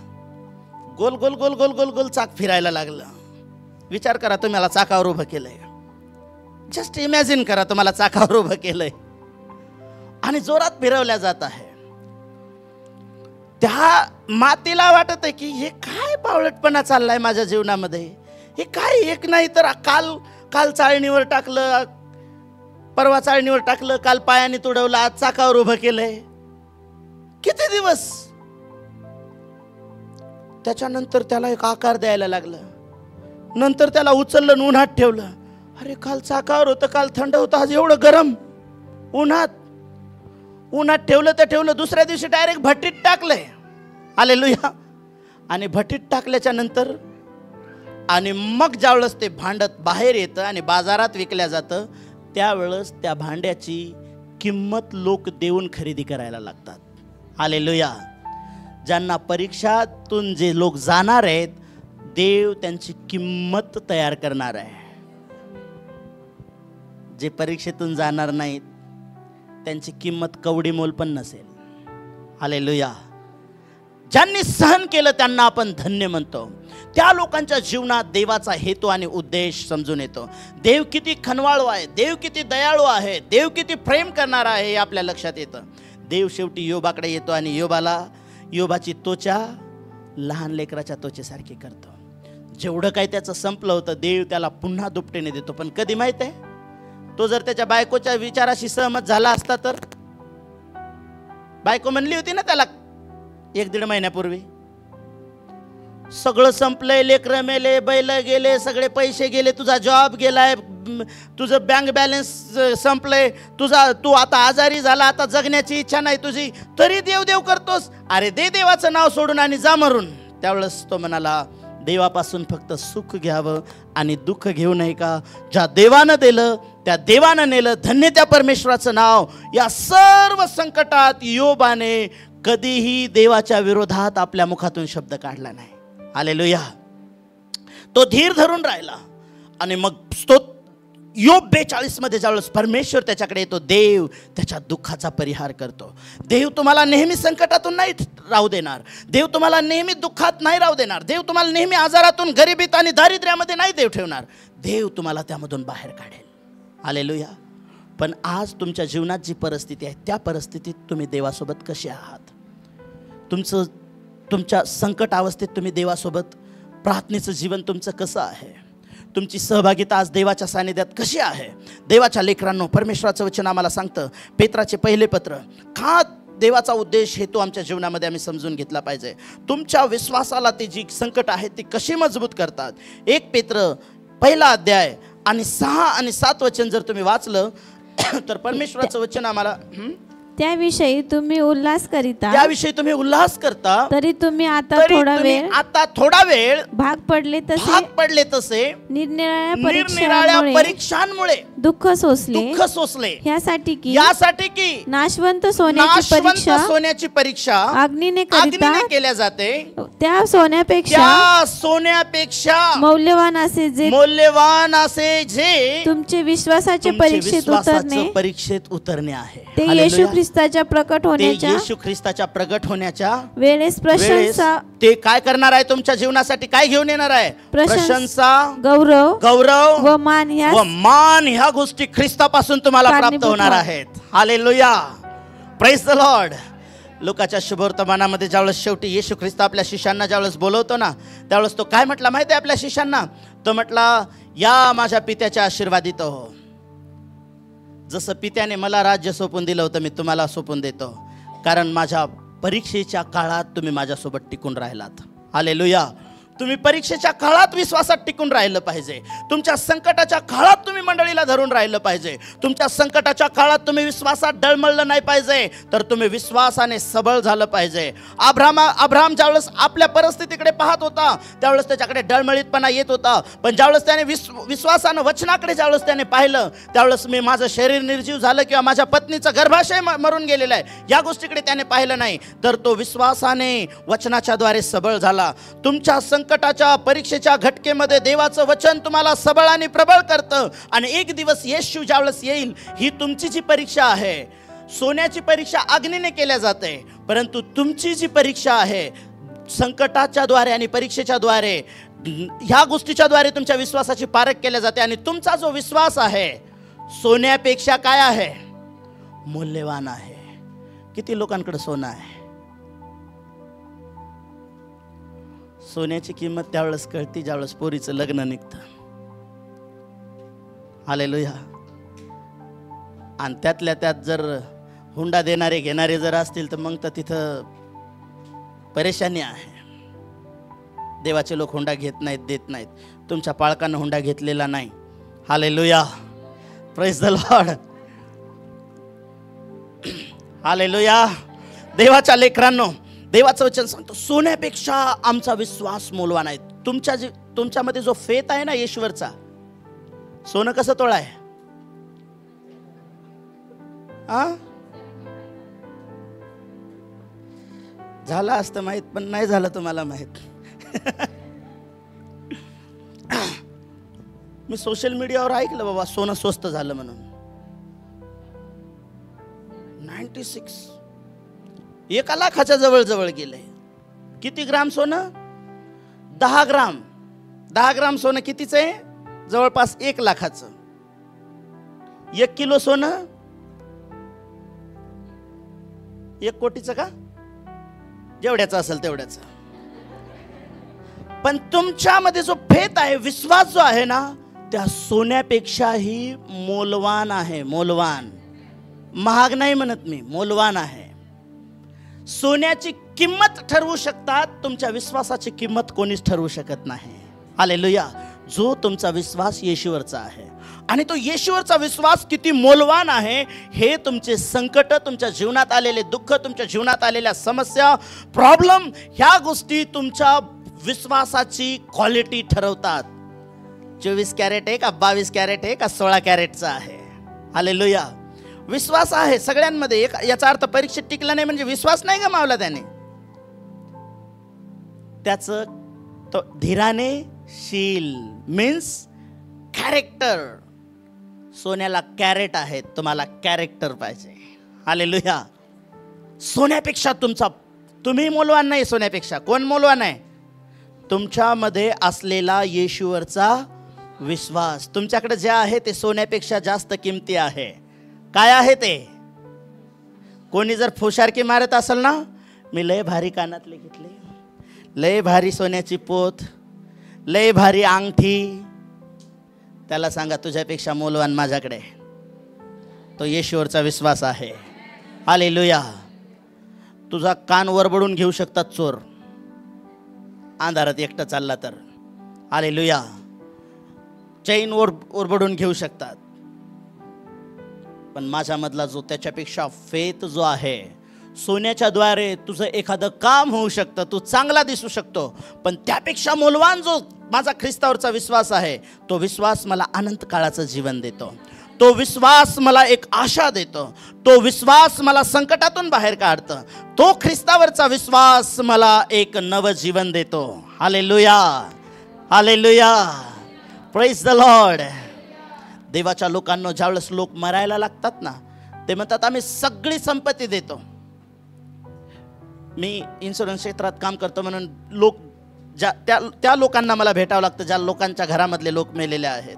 गोल गोल गोल गोल गोल गोल चाक फिरायला लागलं. विचार करा, तुम्हाला चाकावर उभं केलंय. जस्ट इमॅजिन करा, तुम्हाला चाकावर उभं केलंय आणि जोरात फिरवल्या जात आहे. त्या मातीला वाटत आहे की हे काय बावळटपणा चाललाय माझ्या जीवनामध्ये. हे काय, एक नाही तर काल चाळणीवर टाकलं, परवा चाळणीवर टाकलं, काल पायाने तुडवलं, आज चाकावर उभं केलंय. किती दिवस. त्याच्यानंतर त्याला एक आकार द्यायला लागलं. नंतर त्याला उचललं, उन्हात ठेवलं. अरे काल चाकावर होतं, काल थंड होतं, आज एवढं गरम. उन्हात ठेवलं तर ठेवलं, दुसऱ्या दिवशी डायरेक्ट भट्टीत टाकलंय. हालेलुया. आणि भट्टीत टाकल्याच्या नंतर आणि मग ज्यावेळेस ते भांडत बाहेर येतं आणि बाजारात विकल्या जातं, त्यावेळेस त्या भांड्याची किंमत लोक देऊन खरेदी करायला लागतात. हालेलुया. ज्यांना परीक्षातून जे लोक जाणार आहेत, देव त्यांची किंमत तयार करणार आहे. जे परीक्षेतून जाणार नाहीत त्यांची किंमत कवडी मोल पण नसेल. हालेलुया. ज्यांनी सहन केलं त्यांना आपण धन्य म्हणतो. त्या लोकांच्या जीवनात देवाचा हेतू आणि उद्देश समजून येतो. देव किती खनवाळू आहे, देव किती दयाळू आहे, देव किती प्रेम करणारा आहे हे आपल्या लक्षात येतं. देव शेवटी योबाकडे येतो आणि योबाची त्वचा लहान लेकराच्या त्वचेसारखी करतो. जेवढं काही त्याचं संपलं होतं, देव त्याला पुन्हा दुपटीने देतो. पण कधी माहित आहे, तो जर त्याच्या बायकोच्या विचाराशी सहमत झाला असता तर. बायको म्हणली होती ना त्याला 1-1.5 महिन्यापूर्वी, सगळं संपलंय, लेकरं मेले, बैल गेले, सगळे पैसे गेले, तुझा जॉब गेलाय, तुझं बँक बॅलन्स संपलंय, तू आता आजारी झाला, आता जगण्याची इच्छा नाही तुझी, तरी देव करतोस. अरे दे देवाचं नाव सोडून आणि जा मरून. त्यावेळेस तो म्हणाला, देवापासून फक्त सुख घ्यावं आणि दुःख घेऊ नये का. ज्या देवानं दिलं त्या देवानं नेलं, धन्य त्या परमेश्वराचं नाव. या सर्व संकटात योबाने कधीही देवाच्या विरोधात आपल्या मुखातून शब्द काढला नाही. हालेलुया. तो धीर धरून राहिला. आणि मग योब 42 मध्ये ज्यावेळेस परमेश्वर त्याच्याकडे येतो, देव त्याच्या दुःखाचा परिहार करतो. देव तुम्हाला नेहमी संकटातून नाही राहू देणार. देव तुम्हाला नेहमी दुःखात नाही राहू देणार. देव तुम्हाला नेहमी आजारातून, गरिबीत आणि दारिद्र्यामध्ये नाही देव ठेवणार. देव तुम्हाला त्यामधून बाहेर काढेल. हालेलुया. पण आज तुमच्या जीवनात जी परिस्थिती आहे, त्या परिस्थितीत तुम्ही देवासोबत कसे आहात? तुमच्या संकट अवस्थेत तुम्ही देवासोबत प्रार्थनेचं जीवन तुमचं कसं आहे? तुमची सहभागिता आज देवाच्या सानिध्यात कशी आहे? देवाच्या लेकरांनो, परमेश्वराचं वचन आम्हाला सांगतं, पेत्राचे पहिले पत्र, का देवाचा उद्देश हेतू आमच्या जीवनामध्ये आम्ही समजून घेतला पाहिजे. तुमच्या विश्वासाला ती जी संकट आहेत ती कशी मजबूत करतात. 1 पेत्र पहिला अध्याय आणि 6 आणि 7 वचन जर तुम्ही वाचलं तर परमेश्वराचं वचन आम्हाला त्याविषयी तुम्ही उल्हास करता, तरी तुम्ही आता थोडा वेळ भाग पडले तसे निरनिराळ्या परीक्षांमुळे दुःख सोसले, यासाठी की नाशवंत सोन्याची परीक्षा अग्नीने केल्या जाते. त्या सोन्यापेक्षा मौल्यवान असे जे तुमचे विश्वासाचे परीक्षेत उतरणे आहे. ते येशू ख्रिस्ताच्या प्रकट होण्याच्या वेळेस प्रशंसा, ते काय करणार आहे तुमच्या जीवनासाठी? काय घेऊन येणार आहे? प्रशंसा, गौरव व मान ह्या गोष्टी ख्रिस्तापासून तुम्हाला प्राप्त होणार आहेत. हालेलुया. Praise the Lord. लोकाच्या शुभवर्तमानामध्ये ज्यावेळेस शेवटी येशू ख्रिस्त आपल्या शिष्यांना ज्यावेळेस बोलवतो ना, त्यावेळेस तो काय म्हटला माहिती आहे आपल्या शिष्यांना? तो म्हटला, या माझ्या पित्याच्या आशीर्वादित हो. जसं पित्याने मला राज्य सोपून दिलं होतं, मी तुम्हाला सोपून देतो, कारण माझ्या परीक्षेच्या काळात तुम्ही माझ्यासोबत टिकून राहिलात. हालेलुया. तुम्ही परीक्षेच्या काळात विश्वासात टिकून राहिलं पाहिजे. तुमच्या संकटाच्या काळात तुम्ही मंडळीला धरून राहिलं पाहिजे. तुमच्या संकटाच्या काळात तुम्ही विश्वासात डळमळलं नाही पाहिजे, तर तुम्ही विश्वासाने सबळ झालं पाहिजे. अब्राहम ज्यावेळेस आपल्या परिस्थितीकडे पाहत होता त्यावेळेस त्याच्याकडे डळमळीतपणा येत होता, पण ज्यावेळेस त्याने विश्वासानं वचनाकडे ज्यावेळेस त्याने पाहिलं त्यावेळेस मी माझं शरीर निर्जीव झालं किंवा माझ्या पत्नीचं गर्भाशय मरून गेलेलं आहे या गोष्टीकडे त्याने पाहिलं नाही, तर तो विश्वासाने वचनाच्या द्वारे सबळ झाला. तुमच्या संकटाच्या परीक्षेच्या घटकेमध्ये देवाचं वचन तुम्हाला सबळ आणि प्रबळ करतं. आणि एक दिवस येशू ज्यावेळेस येईल, ही तुमची जी परीक्षा आहे, सोन्याची परीक्षा अग्नीने केल्या जाते, परंतु तुमची जी परीक्षा आहे संकटाच्या द्वारे आणि परीक्षेच्या द्वारे, ह्या गोष्टीच्या द्वारे तुमच्या विश्वासाची पारख केल्या जाते. आणि तुमचा जो विश्वास आहे सोन्यापेक्षा काय आहे? मूल्यवान आहे. किती लोकांकडे सोनं आहे? सोन्याची किंमत त्यावेळेस कळती ज्यावेळेस पोरीचं लग्न निघतं. हालेलुया. आणि त्यातल्या त्यात जर हुंडा देणारे घेणारे जर असतील तर मग तर तिथं परेशानी आहे. देवाचे लोक हुंडा घेत नाहीत, देत नाहीत. तुमच्या पालकांना हुंडा घेतलेला नाही. Hallelujah. Praise the Lord. Hallelujah. देवाच्या लेकरांनो, देवाचं वचन सांगतो सोन्यापेक्षा आमचा विश्वास मौल्यवान आहे. तुमच्यामध्ये जो फेथ आहे ना ईश्वरचा, सोनं कसं तोळा आहे? झालं असतं माहित, पण नाही झालं तुम्हाला माहित. मी सोशल मीडियावर ऐकलं बाबा सोनं स्वस्त झालं म्हणून. 96 1 लाखाच्या जवळ गेलंय. किती ग्राम सोनं? 10 ग्राम. 10 ग्राम सोनं कितीच आहे? जवळपास 1 लाखाचं. 1 किलो सोनं 1 कोटीचं का? जेवढ्याचं असेल तेवढ्याचं. पण तुमच्यामध्ये जो फेथ आहे, विश्वास जो आहे ना, त्या सोन्यापेक्षाही मौल्यवान आहे. मौल्यवान, महाग नाही म्हणत मी, मौल्यवान आहे. सोन्याची किंमत ठरवू शकतात, तुमच्या विश्वासाची किंमत कोणीच ठरवू शकत नाही. हालेलुया. जो तुमचा विश्वास येशूवरचा आहे आणि तो येशूवरचा विश्वास किती मौल्यवान आहे हे तुमचे संकट, तुमच्या जीवनात आलेले दुःख, तुमच्या जीवनात आलेल्या समस्या, प्रॉब्लेम, ह्या गोष्टी तुमच्या विश्वासाची क्वालिटी ठरवतात. 24 कॅरेट आहे का 22 कॅरेट आहे का 16 कॅरेटचा आहे? हालेलुया. विश्वास आहे सगळ्यांमध्ये. याचा अर्थ परीक्षेत टिकला नाही म्हणजे विश्वास नाही गमावला त्याने. त्याचं तो धीराने शील मीन्स कॅरेक्टर. सोन्याला कॅरेट आहे, तुम्हाला कॅरेक्टर पाहिजे. हालेलुया. सोन्यापेक्षा तुम्ही मौल्यवान नाही. सोन्यापेक्षा कोण मौल्यवान आहे? तुमच्यामध्ये असलेला येशूवरचा विश्वास. तुमच्याकडे जे आहे ते सोन्यापेक्षा जास्त किमती आहे. काय आहे ते? कोणी जर फुशारकी मारत असेल ना, मी लय भारी कानातले घेतले, लय भारी सोन्याची पोत, लय भारी अंगठी, त्याला सांगा तुझ्यापेक्षा मौल्यवान माझ्याकडे. तो येशूवरचा विश्वास आहे. हालेलुया. तुझा कान वरबडून घेऊ शकतात चोर, अंधारात एकटा चालला तर. हालेलुया. चैन ओरबडून घेऊ शकतात, पण माझ्यामधला जो त्याच्यापेक्षा फेथ जो आहे, सोन्याच्या द्वारे तुझं एखादं काम होऊ शकतं, तू चांगला दिसू शकतो, पण त्यापेक्षा मौल्यवान जो माझा ख्रिस्तावरचा विश्वास आहे, तो विश्वास मला अनंत काळाचं जीवन देतो. तो विश्वास मला एक आशा देतो. तो विश्वास मला संकटातून बाहेर काढतं. तो ख्रिस्तावरचा विश्वास मला एक नवं जीवन देतो. Hallelujah. Hallelujah. Praise the Lord. देवाच्या लोकांना ज्यावेळेस लोक मरायला लागतात ना, ते म्हणतात आम्ही सगळी संपत्ती देतो. मी इन्शुरन्स क्षेत्रात काम करतो म्हणून लोक त्या लोकांना मला भेटावं लागतं ज्या लोकांच्या घरामधले लोक मेलेले आहेत.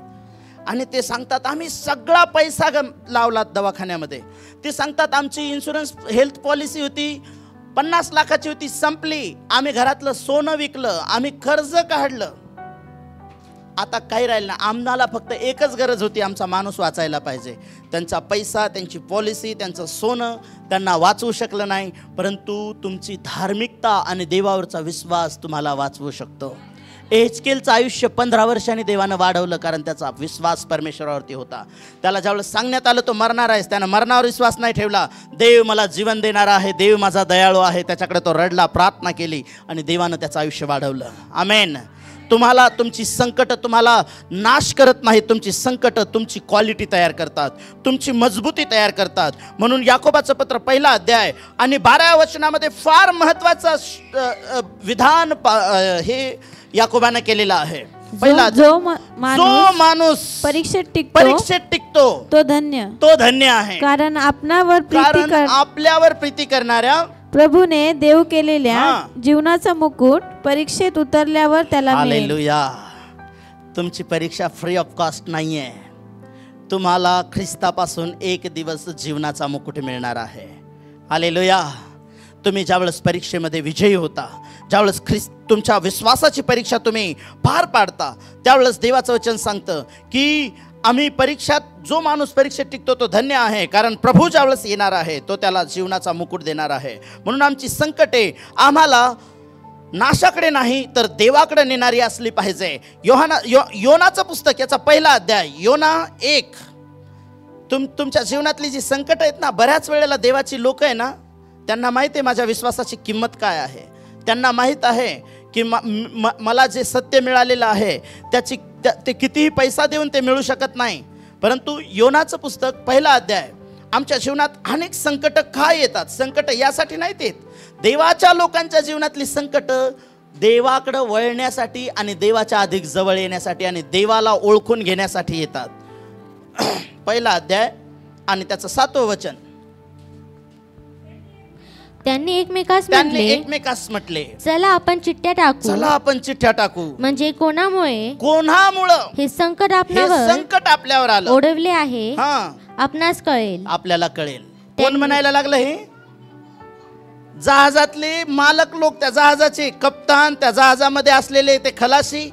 आणि ते सांगतात आम्ही सगळा पैसा लावला दवाखान्यामध्ये. ते सांगतात आमची इन्शुरन्स हेल्थ पॉलिसी होती 50 लाखाची होती, संपली. आम्ही घरातलं सोनं विकलं, आम्ही कर्ज काढलं, आता काही राहिलं ना. आम्हाला फक्त एकच गरज होती, आमचा माणूस वाचायला पाहिजे. त्यांचा पैसा, त्यांची पॉलिसी, त्यांचं सोनं त्यांना वाचवू शकलं नाही, परंतु तुमची धार्मिकता आणि देवावरचा विश्वास तुम्हाला वाचवू शकतो. एहेजकेलचं आयुष्य 15 वर्षांनी देवानं वाढवलं, कारण त्याचा विश्वास परमेश्वरावरती होता. त्याला ज्यावेळेस सांगण्यात आलं तो मरणार आहेस, त्यानं मरणावर विश्वास नाही ठेवला. देव मला जीवन देणारा आहे, देव माझा दयाळू आहे, त्याच्याकडे तो रडला, प्रार्थना केली आणि देवानं त्याचं आयुष्य वाढवलं. आमेन. तुम्हाला तुमची संकट तुम्हाला नाश करत नाहीत, तुमची संकट तुमची क्वालिटी तयार करतात, तुमची मजबूती तयार करतात. म्हणून याकोबाचं पत्र 1 अध्याय आणि 12व्या वचनामध्ये फार महत्वाचं विधान हे याकोबानं केलेलं आहे. पहिला, जो माणूस परीक्षेत टिकतो तो धन्य आहे, कारण आपल्यावर प्रीती करणाऱ्या प्रभूने देव केलेल्या जीवनाचा मुकुट परीक्षेत उतरल्यावर त्याला मिळेल. हालेलुया. तुमची परीक्षा फ्री ऑफ कॉस्ट नाहीये. तुम्हाला ख्रिस्तापासून एक दिवस जीवनाचा मुकुट मिळणार आहे. हालेलुया. तुम्ही ज्यावेळेस परीक्षेमध्ये विजयी होता, ज्यावेळेस तुमच्या विश्वासाची परीक्षा तुम्ही पार पाडता, त्यावेळेस देवाचं वचन सांगतं की आम्ही जो माणूस परीक्षेत टिकतो तो धन्य आहे, कारण प्रभू ज्यावेळेस येणार आहे तो त्याला जीवनाचा मुकुट देणार आहे. म्हणून आमची संकटे आम्हाला नाशाकडे नाही तर देवाकडे नेणारी असली पाहिजे. योनाचं पुस्तक याचा 1 अध्याय, योना 1. तुमच्या जीवनातली जी संकट आहेत ना, बऱ्याच वेळेला देवाची लोक आहे ना, त्यांना माहीत आहे माझ्या विश्वासाची किंमत काय आहे. त्यांना माहीत आहे की मला जे सत्य मिळालेलं आहे ते कितीही पैसा देऊन ते मिळू शकत नाही. परंतु योनाचं पुस्तक 1 अध्याय, आमच्या जीवनात अनेक संकट का येतात? संकट यासाठी नाहीत येत. देवाच्या लोकांच्या जीवनातली संकट देवाकडं वळण्यासाठी आणि देवाच्या अधिक जवळ येण्यासाठी आणि देवाला ओळखून घेण्यासाठी येतात. 1 अध्याय आणि त्याचं 7वं वचन. त्यांनी एकमेकास म्हटले, चला आपण चिठ्ठ्या टाकू. म्हणजे कोणामुळे हे संकट आपल्यावर आलं, ओढवले आहे, आपणास कळेल, आपल्याला कळेल. कोण म्हणायला लागलं? हे जहाजातले मालक लोक, त्या जहाजाचे कप्तान, त्या जहाजामध्ये असलेले ते खलासी.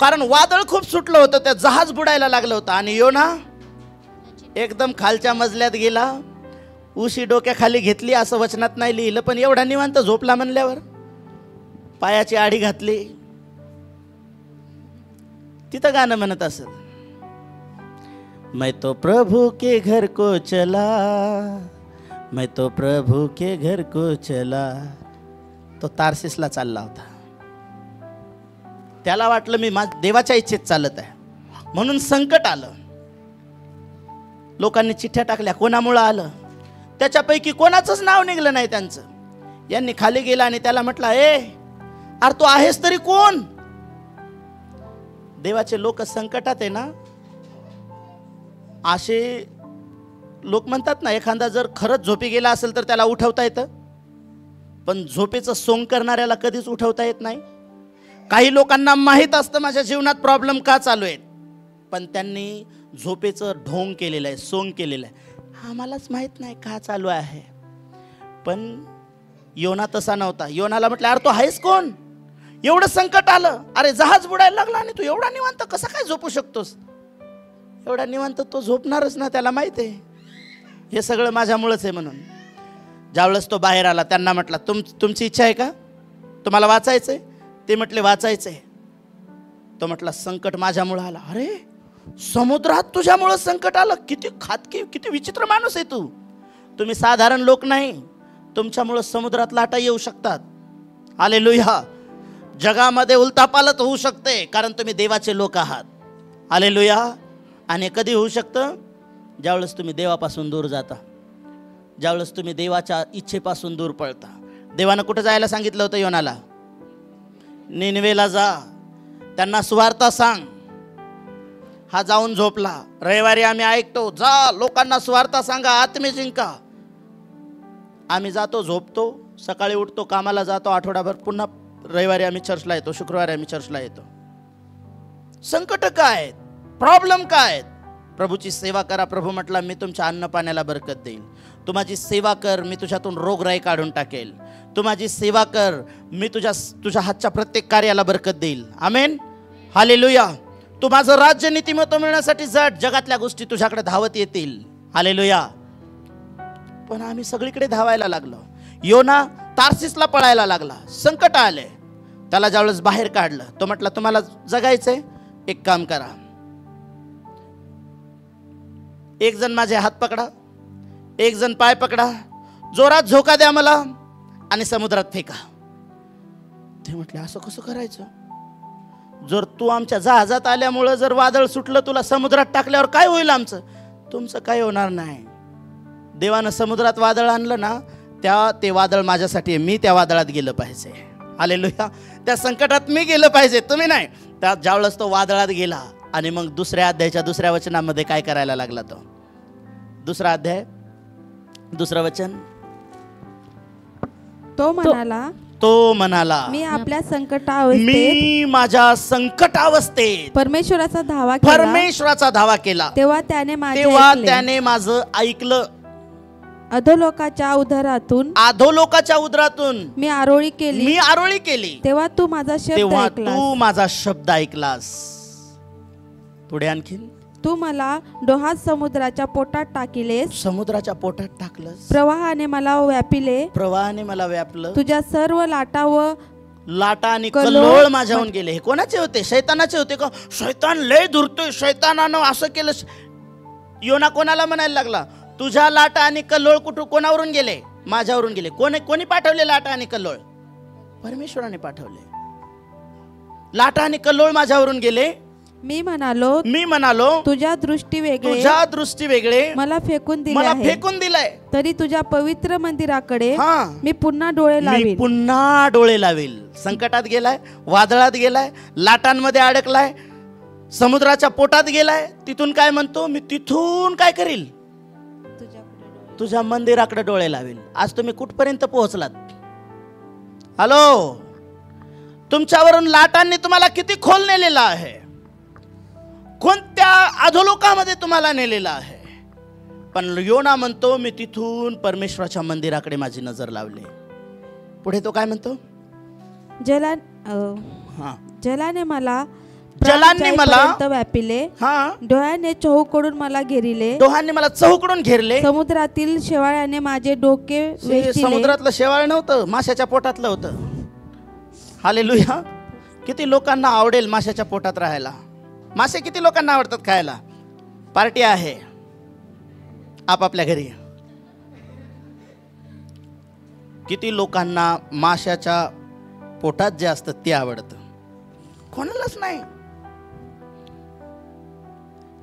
कारण वादळ खूप सुटलं होतं, त्या जहाज बुडायला लागलं होतं आणि योना एकदम खालच्या मजल्यात गेला, उशी डोक्याखाली घेतली, असं वचनात नाही लिहिलं, पण एवढा निवांत झोपला म्हणल्यावर पायाची आडी घातली. तिथं गाणं म्हणत असेल, मैं तो प्रभु के घर को चला, मैं तो प्रभु के घर को चला. तो तार्सिसला चालला होता. त्याला वाटलं मी देवाच्या इच्छेत चालत आहे, म्हणून संकट आलं. लोकांनी चिठ्ठ्या टाकल्या. कोणामुळं आलं? त्याच्यापैकी कोणाचंच नाव निघलं नाही त्यांचं. यांनी खाली गेला आणि त्याला म्हटलं, अरे तू आहेस तरी कोण? देवाचे लोक संकटात आहे ना, असे लोक म्हणतात ना, एखादा जर खरंच झोपी गेला असेल तर त्याला उठवता येतं, पण झोपेचं सोंग करणाऱ्याला कधीच उठवता येत नाही. काही लोकांना माहीत असतं माझ्या जीवनात प्रॉब्लेम का चालू आहेत, पण त्यांनी झोपेचं ढोंग केलेलं आहे, सोंग केलेलं आहे. आम्हालाच माहित नाही का चालू आहे. पण योना तसा नव्हता. योनाला म्हटलं, अरे तू आहेस कोण? एवढं संकट आलं, अरे जहाज बुडायला लागला आणि तू एवढा निवांत कसा काय झोपू शकतोस? एवढा निवांत तो झोपणारच ना, त्याला माहित आहे हे सगळं माझ्यामुळंच आहे म्हणून. ज्यावेळेस तो बाहेर आला, त्यांना म्हटला, तुमची इच्छा आहे का? तुम्हाला वाचायचंय? ते म्हटले वाचायचंय. तो म्हटला, संकट माझ्यामुळं आला. अरे समुद्रात तुझ्यामुळं संकट आलं? किती विचित्र माणूस आहे तू. तुम्ही साधारण लोक नाही, तुमच्यामुळं समुद्रात लाटा येऊ शकतात. हालेलुया. जगामध्ये उलथापालथ होऊ शकते, कारण तुम्ही देवाचे लोक आहात. हालेलुया. आणि कधी होऊ शकतं? ज्यावेळेस तुम्ही देवापासून दूर जाता, ज्यावेळेस तुम्ही देवाच्या इच्छेपासून दूर पळता. देवानं कुठं जायला सांगितलं होतं योनाला? निनवेला जा, त्यांना सुवार्ता सांग. हा जाऊन झोपला. रविवारी आम्ही ऐकतो, जा लोकांना सुवार्ता सांगा, आत्मे जिंका. आम्ही जातो, झोपतो, सकाळी उठतो, कामाला जातो, आठवडाभर पुन्हा रविवारी आम्ही चर्चला येतो, शुक्रवारी आम्ही चर्चला येतो. संकट काय आहेत? प्रॉब्लेम काय आहेत? प्रभूची सेवा करा. प्रभू म्हटला, मी तुमच्या अन्न पाण्याला बरकत देईल. तू माझी सेवा कर, मी तुझ्यातून रोगराई काढून टाकेल. तू माझी सेवा कर, मी तुझ्या हातच्या प्रत्येक कार्याला बरकत देईल. आमेन. हालेलुया. तू माझं राज्य नीतिमत्व मिळण्यासाठी जट, जगातल्या गोष्टी तुझ्याकडे धावत येतील. हालेलुया. पण आम्ही सगळीकडे धावायला लागलो. योना तार्सिसला पळायला लागला. संकट आले. त्याला ज्यावेळेस बाहेर काढलं, तो म्हटला तुम्हाला जगायचंय, एक काम करा, एक जण माझे हात पकडा, एक जण पाय पकडा, जोरात झोका द्या मला आणि समुद्रात फेका. ते म्हटले असं कसं करायचं? जर तू आमच्या जहाजात आल्यामुळं जर वादळ सुटलं, तुला समुद्रात टाकल्यावर काय होईल आमचं? तुमचं काय होणार नाही. देवानं समुद्रात वादळ आणलं ना, ते वादळ माझ्यासाठी आहे. मी त्या वादळात गेलं पाहिजे. हालेलुया. त्या संकटात मी गेलं पाहिजे, तुम्ही नाही. त्यात ज्यावेळेस तो वादळात गेला आणि मग दुसऱ्या अध्यायाच्या दुसऱ्या वचनामध्ये काय करायला लागला? तो दुसरा अध्याय, दुसरं वचन, तो म्हणाला मी आपल्या संकटावस्थेत, मी माझ्या संकटावस्थेत परमेश्वराचा धावा केला. तेव्हा त्याने माझं ऐकलं. अधोलोकाच्या उदरातून मी आरोळी केली. तेव्हा तू माझा शब्द ऐकलास. पुढे आणखीन, तू मला डोहात समुद्राच्या पोटात टाकलेस. समुद्राच्या पोटात टाकलं. प्रवाहाने मला व्यापलं. तुझ्या सर्व लाटा आणि कल्लोळ माझ्याहून गेले. हे कोणाचे होते? शैतानाचे होते का? शैतान लय धुरतोय, शैतानानं असं केलं. योना कोणाला म्हणायला लागला? तुझ्या लाटा आणि कल्लोळ कोणावरून गेले? माझ्यावरून गेले. कोणी पाठवले लाटा आणि कल्लोळ? परमेश्वराने पाठवले. लाटा आणि कल्लोळ माझ्यावरून गेले. मी म्हणालो तुझ्या दृष्टी वेगळे मला फेकून दिलाय. तरी तुझ्या पवित्र मंदिराकडे मी पुन्हा डोळे लावेल. संकटात गेलाय, वादळात गेलाय, लाटांमध्ये अडकलाय, समुद्राच्या पोटात गेलाय. तिथून काय म्हणतो? मी तिथून काय करील? तुझ्या मंदिराकडे डोळे लावेल. आज तुम्ही कुठपर्यंत पोहोचलात? हॅलो, तुमच्यावरून लाटांनी तुम्हाला किती खोल नेलेला आहे, कोणत्या अधोलोकामध्ये तुम्हाला नेलेला आहे. पण योना म्हणतो मी तिथून परमेश्वराच्या मंदिराकडे माझी नजर लावली. पुढे तो काय म्हणतो? जलाने मला व्यापिले. डोळ्याने चहूकडून मला घेरिले. डोळ्यांनी मला चहूकडून घेरले. समुद्रातील शेवाळ्याने माझे डोके वेष्टिले. समुद्रातलं शेवाळ नव्हतं, माशाच्या पोटातलं होतं. हालेलुया. किती लोकांना आवडेल माशाच्या पोटात राहायला? मासे किती लोकांना आवडतात खायला? पार्टी आहे आपापल्या घरी. किती लोकांना माशाच्या पोटात जे असतं ते आवडतं? कोणालाच नाही.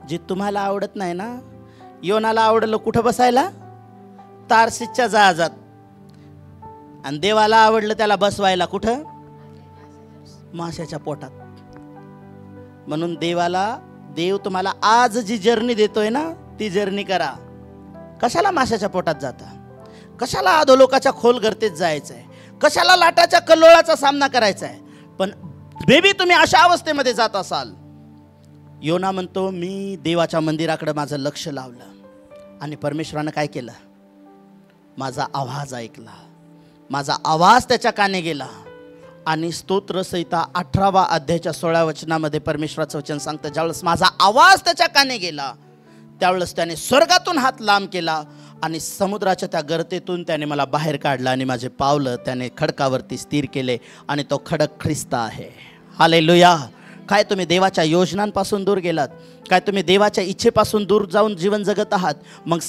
जे तुम्हाला आवडत नाही ना, योनाला आवडलं कुठं बसायला? तार्सिसच्या जहाजात. आणि देवाला आवडलं त्याला बसवायला कुठं? माशाच्या पोटात. म्हणून देव तुम्हाला आज जी जर्नी देतोय ना, ती जर्नी करा. कशाला माशाच्या पोटात जाता? कशाला अधोलोकाच्या खोल गर्तेत जायचंय? कशाला लाटाच्या कल्लोळाचा सामना करायचा आहे? पण बेबी तुम्ही अशा अवस्थेमध्ये जात असाल. योना म्हणतो मी देवाच्या मंदिराकडे माझं लक्ष लावलं आणि परमेश्वरानं काय केलं? माझा आवाज ऐकला. माझा आवाज त्याच्या काने गेला. आणि स्तोत्रसंहिता 18 अध्यायाच्या 16 वचनामध्ये परमेश्वराचं वचन सांगतं, ज्यावेळेस माझा आवाज त्याच्या काने गेला, त्यावेळेस त्याने स्वर्गातून हात लांब केला आणि समुद्राच्या त्या गर्तेतून त्याने मला बाहेर काढलं आणि माझे पावलं त्याने खडकावरती स्थिर केले. आणि तो खडक ख्रिस्त आहे. हालेलुया. काय तुम्ही देवाच्या योजनांपासून दूर गेलात? काय तुम्ही देवाच्या इच्छेपासून दूर जाऊन जीवन जगत आहात? मग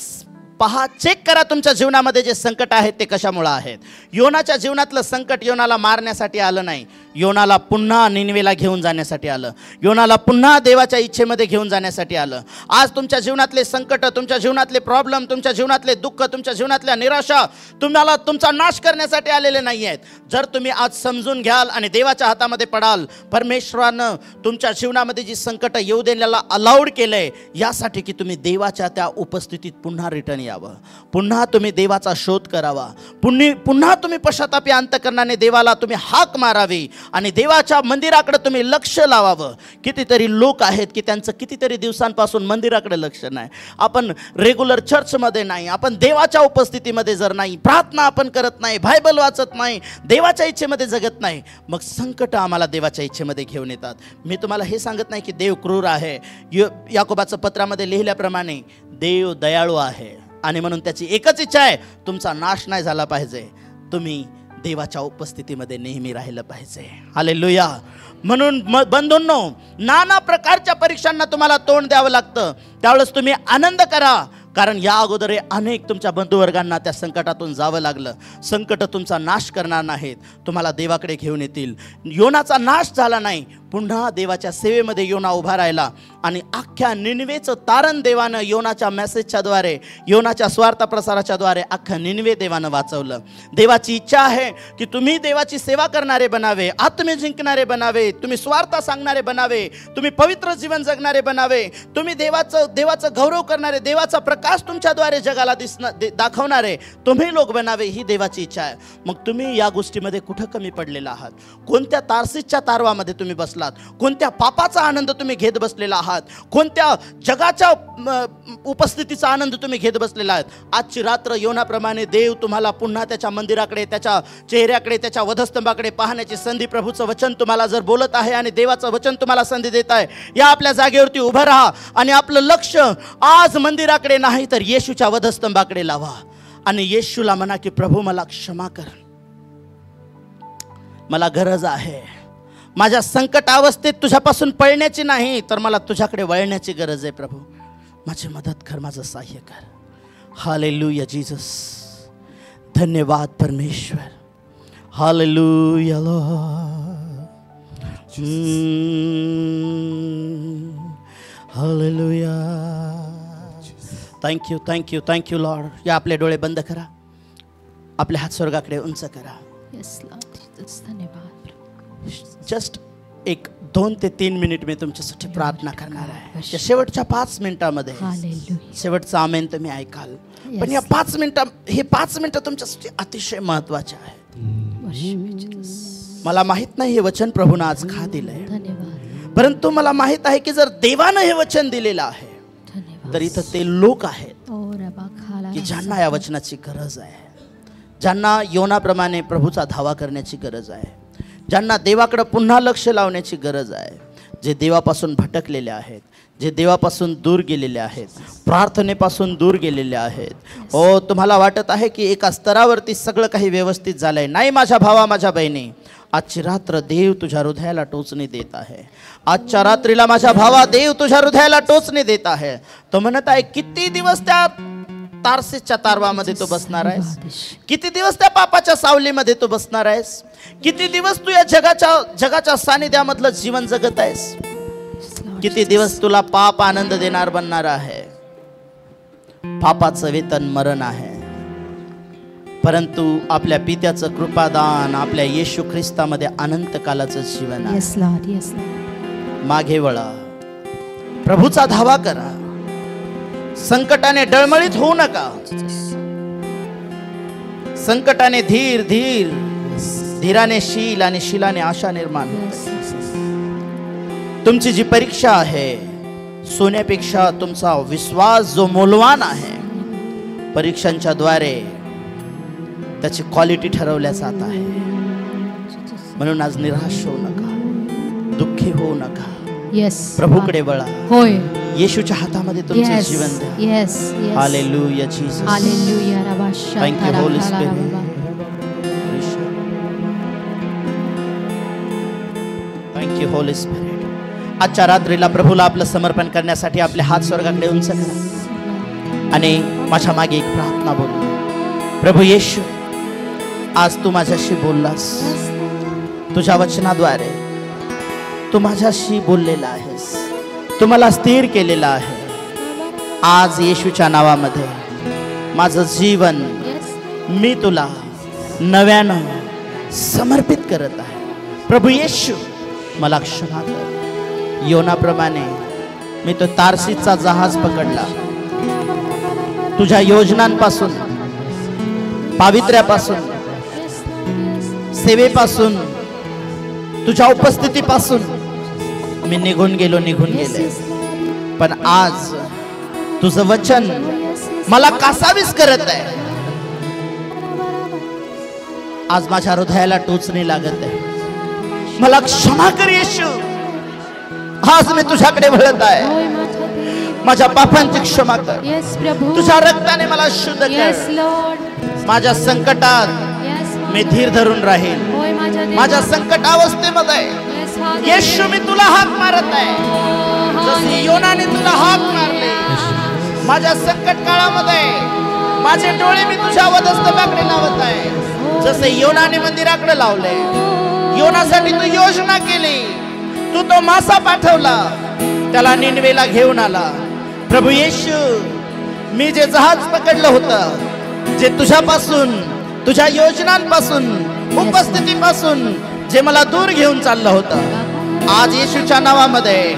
पहा, चेक करा तुमच्या जीवनामध्ये जे संकट आहेत ते कशामुळे आहेत. योनाच्या जीवनातलं संकट योनाला मारण्यासाठी आलं नाही, योनाला पुन्हा निनवेला घेऊन जाण्यासाठी आलं. योनाला पुन्हा देवाच्या इच्छेमध्ये घेऊन जाण्यासाठी आलं. आज तुमच्या जीवनातले संकट, तुमच्या जीवनातले प्रॉब्लेम, तुमच्या जीवनातले दुःख, तुमच्या जीवनातल्या निराशा तुम्हाला तुमचा नाश करण्यासाठी आलेले नाही आहेत. जर तुम्ही आज समजून घ्याल आणि देवाच्या हातामध्ये पडाल, परमेश्वरानं तुमच्या जीवनामध्ये जी संकट येऊ देण्याला अलाउड केलंय यासाठी की तुम्ही देवाच्या त्या उपस्थितीत पुन्हा रिटर्न यावं, पुन्हा तुम्ही देवाचा शोध करावा, पुन्हा तुम्ही पश्चातापी अंतकरणाने देवाला तुम्ही हाक मारावी आणि देवाच्या मंदिराकडे तुम्ही लक्ष लावावं. कितीतरी लोक आहेत की त्यांचं कितीतरी दिवसांपासून मंदिराकडे लक्ष नाही. आपण रेग्युलर चर्चमध्ये नाही, आपण देवाच्या उपस्थितीमध्ये जर नाही, प्रार्थना आपण करत नाही, बायबल वाचत नाही, देवाच्या इच्छेमध्ये जगत नाही, मग संकट आम्हाला देवाच्या इच्छेमध्ये घेऊन येतात. मी तुम्हाला हे सांगत नाही की देव क्रूर आहे. याकोबाचं पत्रामध्ये लिहिल्याप्रमाणे देव दयाळू आहे आणि म्हणून त्याची एकच इच्छा आहे, तुमचा नाश नाही झाला पाहिजे, तुम्ही देवाच्या उपस्थितीमध्ये नेहमी राहिलं पाहिजे. हालेलुया. म्हणून बंधूंनो, नाना प्रकारच्या परीक्षांना तुम्हाला तोंड द्यावं लागतं. त्यावेळेस तुम्ही आनंद करा, कारण या अगोदर अनेक तुमच्या बंधुवर्गांना त्या संकटातून जावं लागलं. संकट तुमचा नाश करणार नाहीत, तुम्हाला देवाकडे घेऊन येतील. योनाचा नाश झाला नाही, पुन्हा देवाच्या सेवेमध्ये योना उभा राहिला आणि अख्ख्या निनवेचं तारण देवानं योनाच्या मेसेजच्या द्वारे, योनाच्या स्वार्थ प्रसाराच्या द्वारे अख्खं निनवे देवानं वाचवलं. देवाची इच्छा आहे की तुम्ही देवाची सेवा करणारे बनावे, आत्मे जिंकणारे बनावे, तुम्ही स्वार्थ सांगणारे बनावे, तुम्ही पवित्र जीवन जगणारे बनावे, तुम्ही देवाचं गौरव करणारे, देवाचा प्रकाश तुमच्याद्वारे जगाला दाखवणारे तुम्ही लोक बनावे, ही देवाची इच्छा आहे. मग तुम्ही या गोष्टीमध्ये कुठं कमी पडलेला आहात? कोणत्या तारसीच्या तारवामध्ये तुम्ही बसलात? कोणत्या पापाचा आनंद तुम्ही घेत बसलेला आहात? कोणत्या जगाच्या उपस्थितीचा आनंद तुम्ही घेत बसलेला आहात? आजची रात्र योनाप्रमाणे देव तुम्हाला पुन्हा त्याच्या मंदिराकडे, त्याच्या चेहऱ्याकडे, त्याच्या वधस्तंभाकडे पाहण्याची संधी, प्रभूचं वचन तुम्हाला जर बोलत आहे आणि देवाचं वचन तुम्हाला संधी देत आहे, या आपल्या जागेवरती उभं राहा आणि आपलं लक्ष आज मंदिराकडे नाही तर येशूच्या वधस्तंभाकडे लावा आणि येशूला म्हणा की प्रभू मला क्षमा कर, मला गरज आहे. माझ्या संकटावस्थेत तुझ्यापासून पळण्याची नाही तर मला तुझ्याकडे वळण्याची गरज आहे. प्रभू माझी मदत कर, माझं सहाय्य कर. Hallelujah Jesus. धन्यवाद परमेश्वर. Hallelujah Lord. Hallelujah. Thank you thank you thank you Lord. या आपले डोळे बंद करा, आपले हात स्वर्गाकडे उंच करा. धन्यवाद. जस्ट 1-2 ते 3 मिनिट मी तुमच्यासाठी प्रार्थना करणार आहे. या शेवटच्या 5 मिनिटामध्ये शेवटचा आमेन तुम्ही ऐकाल. पण या 5 मिनिटं तुमच्यासाठी अतिशय महत्वाचे आहेत. मला माहित नाही हे वचन प्रभूनं आज का दिलंय, परंतु मला माहित आहे की जर देवानं हे वचन दिलेलं आहे तर इथं ते लोक आहेत की ज्यांना या वचनाची गरज आहे, ज्यांना योनाप्रमाणे प्रभूचा धावा करण्याची गरज आहे, ज्यांना देवाकडे पुन्हा लक्ष लावण्याची गरज आहे, जे देवापासून भटकलेले आहेत, जे देवापासून दूर गेलेले आहेत, प्रार्थनेपासून दूर गेलेले आहेत. ओ तुम्हाला वाटत आहे की एका स्तरावरती सगळं काही व्यवस्थित झालंय. नाही माझ्या भावा, माझ्या बहिणी, आजची रात्र देव तुझ्या हृदयाला टोचणी देत आहे. आजच्या रात्रीला माझ्या भावा देव तुझ्या हृदयाला टोचणी देत आहे. तो म्हणत आहे किती दिवस त्या तारसेसच्या तारवामध्ये तू बसणार आहेस? किती दिवस त्या पापाच्या सावलीमध्ये तू बसणार आहेस? किती दिवस तू या जगाच्या सानिध्यामधलं जीवन जगत आहेस? किती दिवस तुला पाप आनंद देणार बनणार आहे? पापाचं वेतन मरण आहे, परंतु आपल्या पित्याचं कृपादान आपल्या येशू ख्रिस्तामध्ये अनंत कालाचं जीवन आहे. मागे वळा, प्रभूचा धावा करा, संकटाने डळमळीत होऊ नका. संकटाने धीराने शील आणि शीलाने आशा निर्माण होते. तुमची जी परीक्षा आहे, सोन्यापेक्षा तुमचा विश्वास जो मौल्यवान आहे, परीक्षांच्या द्वारे त्याची क्वालिटी ठरवल्या जात आहे. म्हणून आज निराश होऊ नका, दुःखी होऊ नका. प्रभूकडे वळा. होय, येशूच्या हातामध्ये तुमचे जीवन द्या. Hallelujah Jesus. Hallelujah. Thank you holy spirit. Thank you holy spirit. आजच्या रात्रीला प्रभूला आपलं समर्पण करण्यासाठी आपले हात स्वर्गाकडे उंच करा आणि माझ्या मागे एक प्रार्थना बोल. प्रभू येशू, आज तू माझ्याशी बोललास, तुझ्या वचनाद्वारे तू माझ्याशी बोललेला आहेस, तू मला स्थिर केलेला आहे. आज येशूच्या नावामध्ये माझं जीवन मी तुला नव्यानं समर्पित करत आहे. प्रभू येशू, मला क्षमा कर. योनाप्रमाणे मी तो तारसीचा जहाज पकडला. तुझ्या योजनांपासून, पावित्र्यापासून, सेवेपासून, तुझ्या उपस्थितीपासून मी निघून गेले. पण आज तुझं वचन मला कासावीस करत आहे. आज माझ्या हृदयाला टोचणी लागत आहे. मला क्षमा कर येशू. आज मी तुझ्याकडे वळत आहे. माझ्या पापांची क्षमा कर. तुझ्या रक्ताने मला शुद्ध कर. माझ्या संकटात मी धीर धरून राहील. माझ्या संकट अवस्थेमध्ये येशू मी तुला हाक मारत आहे. जसे योनाने तुला हाक मारले माझ्या संकट काळामध्ये, माझे डोळे मी तुझ्या वधस्तंभाकडे लावत आहे. जसे योनाने मंदिराकडे लावले, योनासाठी तू योजना केली, तू तो मासा पाठवला, त्याला निनवेला घेऊन आला. प्रभू येशू, मी जे जहाज पकडलं होतं, जे तुझ्यापासून, तुझ्या योजनांपासून, उपस्थितीपासून जे मला दूर घेऊन चाललं होतं, आज येशूच्या नावामध्ये,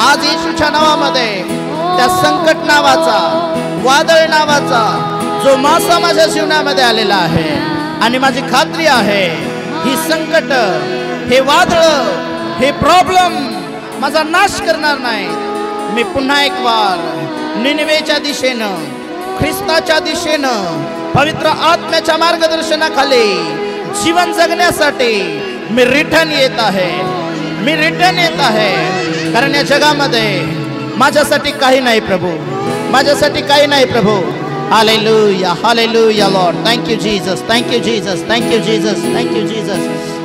आज येशूच्या नावामध्ये त्या संकट नावाचा, वादळ नावाचा जो मासा माझ्या जीवनामध्ये आलेला आहे, आणि माझी खात्री आहे ही संकट, हे वादळ, हे प्रॉब्लेम माझा नाश करणार नाही. मी पुन्हा एक वार निनवेच्या दिशेनं, ख्रिस्ताच्या दिशेनं, पवित्र आत्म्याच्या मार्गदर्शनाखाली जीवन जगण्यासाठी मी रिटर्न येत आहे. मी रिटर्न येत आहे, कारण या जगामध्ये माझ्यासाठी काही नाही प्रभू, माझ्यासाठी काही नाही प्रभू. Hallelujah, hallelujah lord. Thank you Jesus, thank you Jesus, thank you Jesus, thank you Jesus.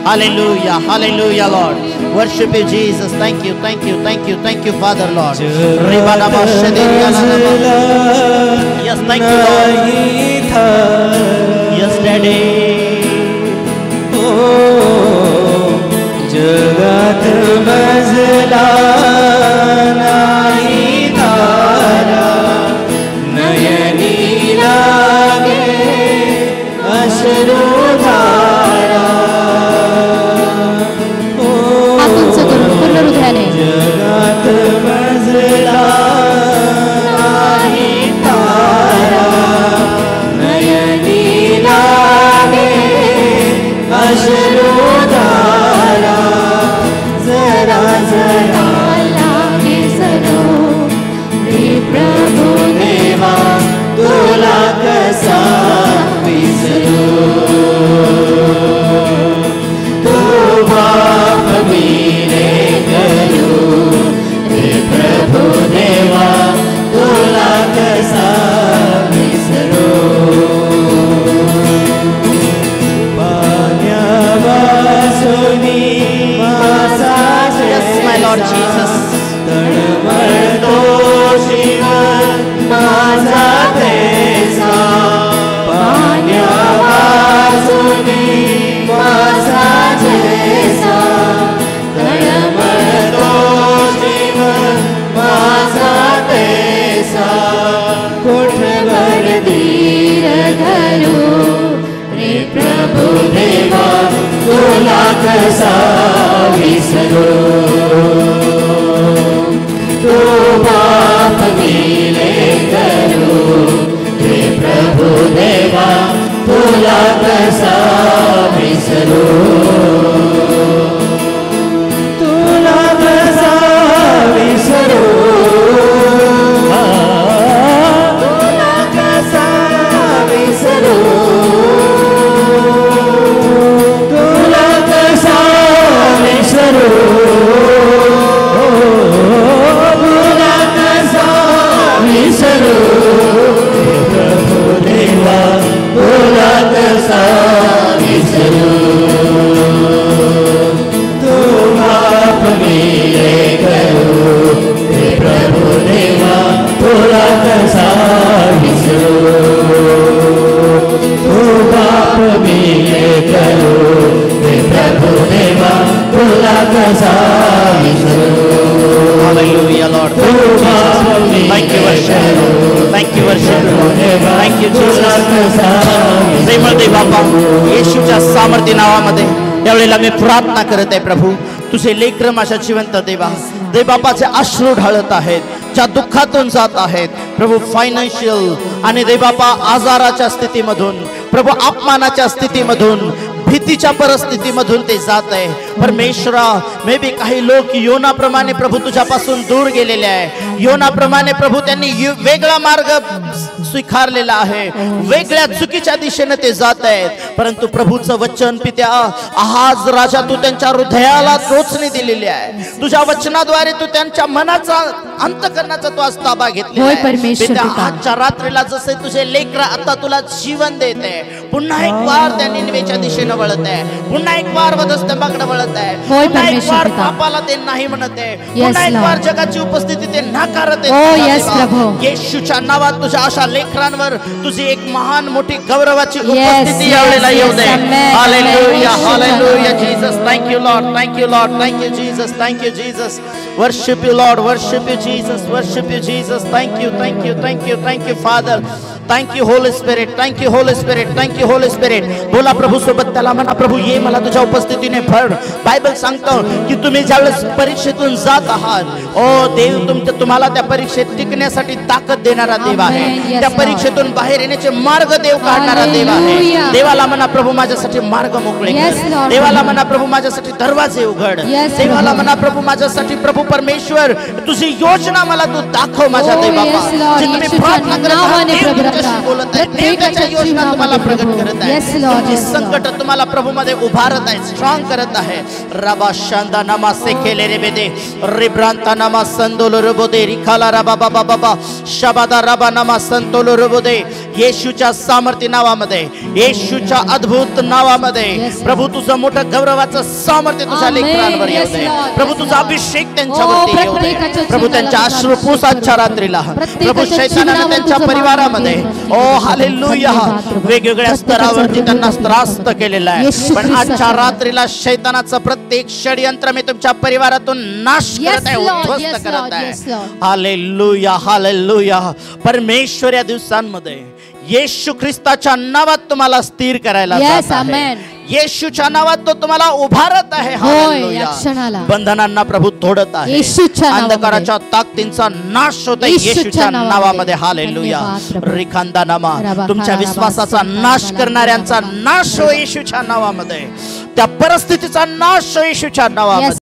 Hallelujah, hallelujah lord. Worship you Jesus. Thank you, thank you, thank you, thank you father lord. रिबाना माशदेरिया लाना. Yes, thank you lord. Yes daddy. जगात मजला नाही तारा, नयनी लागे अश्रुधारा. जगात मजला नाही तारा, नयनी लागे अश्रुधारा. जरा जरा लागे सरो रे प्रभु देवा, तुला कसा विसरू. तू बाप मिले करू रे प्रभु देवा, तुला कसा विसरू. Yes, my Lord Jesus. तळमळतो जीवन माझा देसा, पाण्या वाचुनी माझा देसा. तळमळतो जीवन माझा देसा, कोठवर धीर धरू रे प्रभु देवा, तुला कसा विसरू. तू बाप मिले करू रे प्रभु देवा, तुला कसा विसरू. तुला कसा विसरू. तुला कसा विसरू. तुला कसा विसरू. तुला कसा विसरू. प्रभु देवा, तुला कसा विसरू. तू बाप मिले करू रे प्रभु देवा, तुला कसा विसरू. तू बाप मिले करू रे प्रभु देवा, तुला कसा विसरू. Hallelujah Lord. Thank you worship. Thank you worship. Thank you Jesus. प्रेमळ देव बापा, येशूच्या सामर्थ्य नावामध्ये यावेळेला मी प्रार्थना करत आहे प्रभू, तुझे लेकरं माझ्या जिवंत देवा, देव बापाचे अश्रू ढाळत आहेत, ज्या दुःखातून जात आहेत प्रभू, फायनान्शियल आणि देव बापा आजाराच्या स्थितीमधून, प्रभू अपमानाच्या स्थितीमधून, भीतीच्या परिस्थितीमधून ते जात आहे. परमेश्वरा, मे बी काही लोक योनाप्रमाणे प्रभू तुझ्यापासून दूर गेलेले आहे. योनाप्रमाणे प्रभू त्यांनी वेगळा मार्ग स्वीकारलेला आहे, वेगळ्या चुकीच्या दिशेने ते जात आहेत. परंतु प्रभूचं वचन पित्या आज राजा तू त्यांच्या हृदयाला टोचणी दिलेली आहे, तुझ्या वचनाद्वारे तू त्यांच्या मनाचा अंतःकरणाचा तू आज ताबा घेतला. आजच्या रात्रीला जसे तुझे लेकर आता तुला जीवन देते, पुन्हा एक वार त्या निनवेच्या दिशेने वळत आहे, पुन्हा एक वार वधस्तंभाकडे वळत आहे, पुन्हा एक वार पापाला ते नाही म्हणत आहे, पुन्हा एक वार जगाची उपस्थिती ते नाकारत आहे. येशूच्या नावात तुझ्या अशा लेकरांवर तुझी एक महान मोठी गौरवाची उपस्थिती यावेळेला येऊ दे. Hallelujah hallelujah Jesus. Thank you lord, thank you lord, thank you Jesus, thank you Jesus. Worship you lord, worship you Jesus, worship you Jesus. Thank you, thank you, thank you, thank you father. Thank you holy spirit, thank you holy spirit, thank you holy spirit. बोला प्रभू सोबत, त्याला म्हणा प्रभू ये मला तुझ्या उपस्थितीने भर. Bible सांगतो की तुम्ही ज्यावेळेस परीक्षेतून जात आहात, ओ देव तुम्हाला त्या परीक्षेत टिकण्यासाठी ताकद देणारा देव आहे, त्या परीक्षेतून बाहेर येण्याचे मार्ग देव काढणारा देव आहे. देवाला म्हणा प्रभू माझ्यासाठी मार्ग मोकळे कर. देवाला म्हणा प्रभू माझ्यासाठी दरवाजे उघड. देवाला म्हणा प्रभू माझ्यासाठी प्रभू परमेश्वर तुझी योजना मला तू दाखव माझ्या देवा. तुम्ही प्रार्थना करत बोलत आहे, देव त्याच्या योजना तुम्हाला प्रगट करत आहे, तुमची संकट तुम्हाला प्रभू मध्ये उभारत आहे, स्ट्रॉंग करत आहे. रबा शांदा नमा सेकेले रे बेदे रिब्रांता नमा संदोलो रबोदे रिखाला रबा बाबा बाबा शबादा रबा नमा संतोलो रबोदे. येशूच्या सामर्थ्य नावामध्ये, येशूच्या अद्भुत नावामध्ये प्रभू तुझं मोठं गौरवाचं सामर्थ्य तुझ्या लेकरांवर येऊ दे. प्रभू तुझा अभिषेक त्यांच्यावरती येऊ दे. प्रभू त्यांच्या अश्रू पुस आजच्या रात्रीला. प्रभू शैतानाने त्यांच्या परिवारामध्ये ओ हालेलुया वेगवेगळ्या स्तरावरती त्यांना त्रास्त केलेला आहे, पण आजच्या रात्रीला शैतानाचं प्रत्येक षडयंत्र मी तुमच्या परिवारातून नाश करत आहे, उद्ध्वस्त करत आहे. Hallelujah hallelujah. परमेश्वर या दिवसांमध्ये येशू ख्रिस्ताच्या नावात तुम्हाला स्थिर करायला जात आहे. येशूच्या नावात तो तुम्हाला उभारत आहे. हालेलुया. बंधनांना प्रभू तोडत आहे, अंधकाराच्या ताकदींचा नाश होत आहे येशूच्या नावामध्ये. हालेलुया. रिखांदा नामा तुमच्या विश्वासाचा नाश करणाऱ्यांचा नाश हो येशूच्या नावामध्ये, त्या परिस्थितीचा नाश हो येशूच्या नावामध्ये.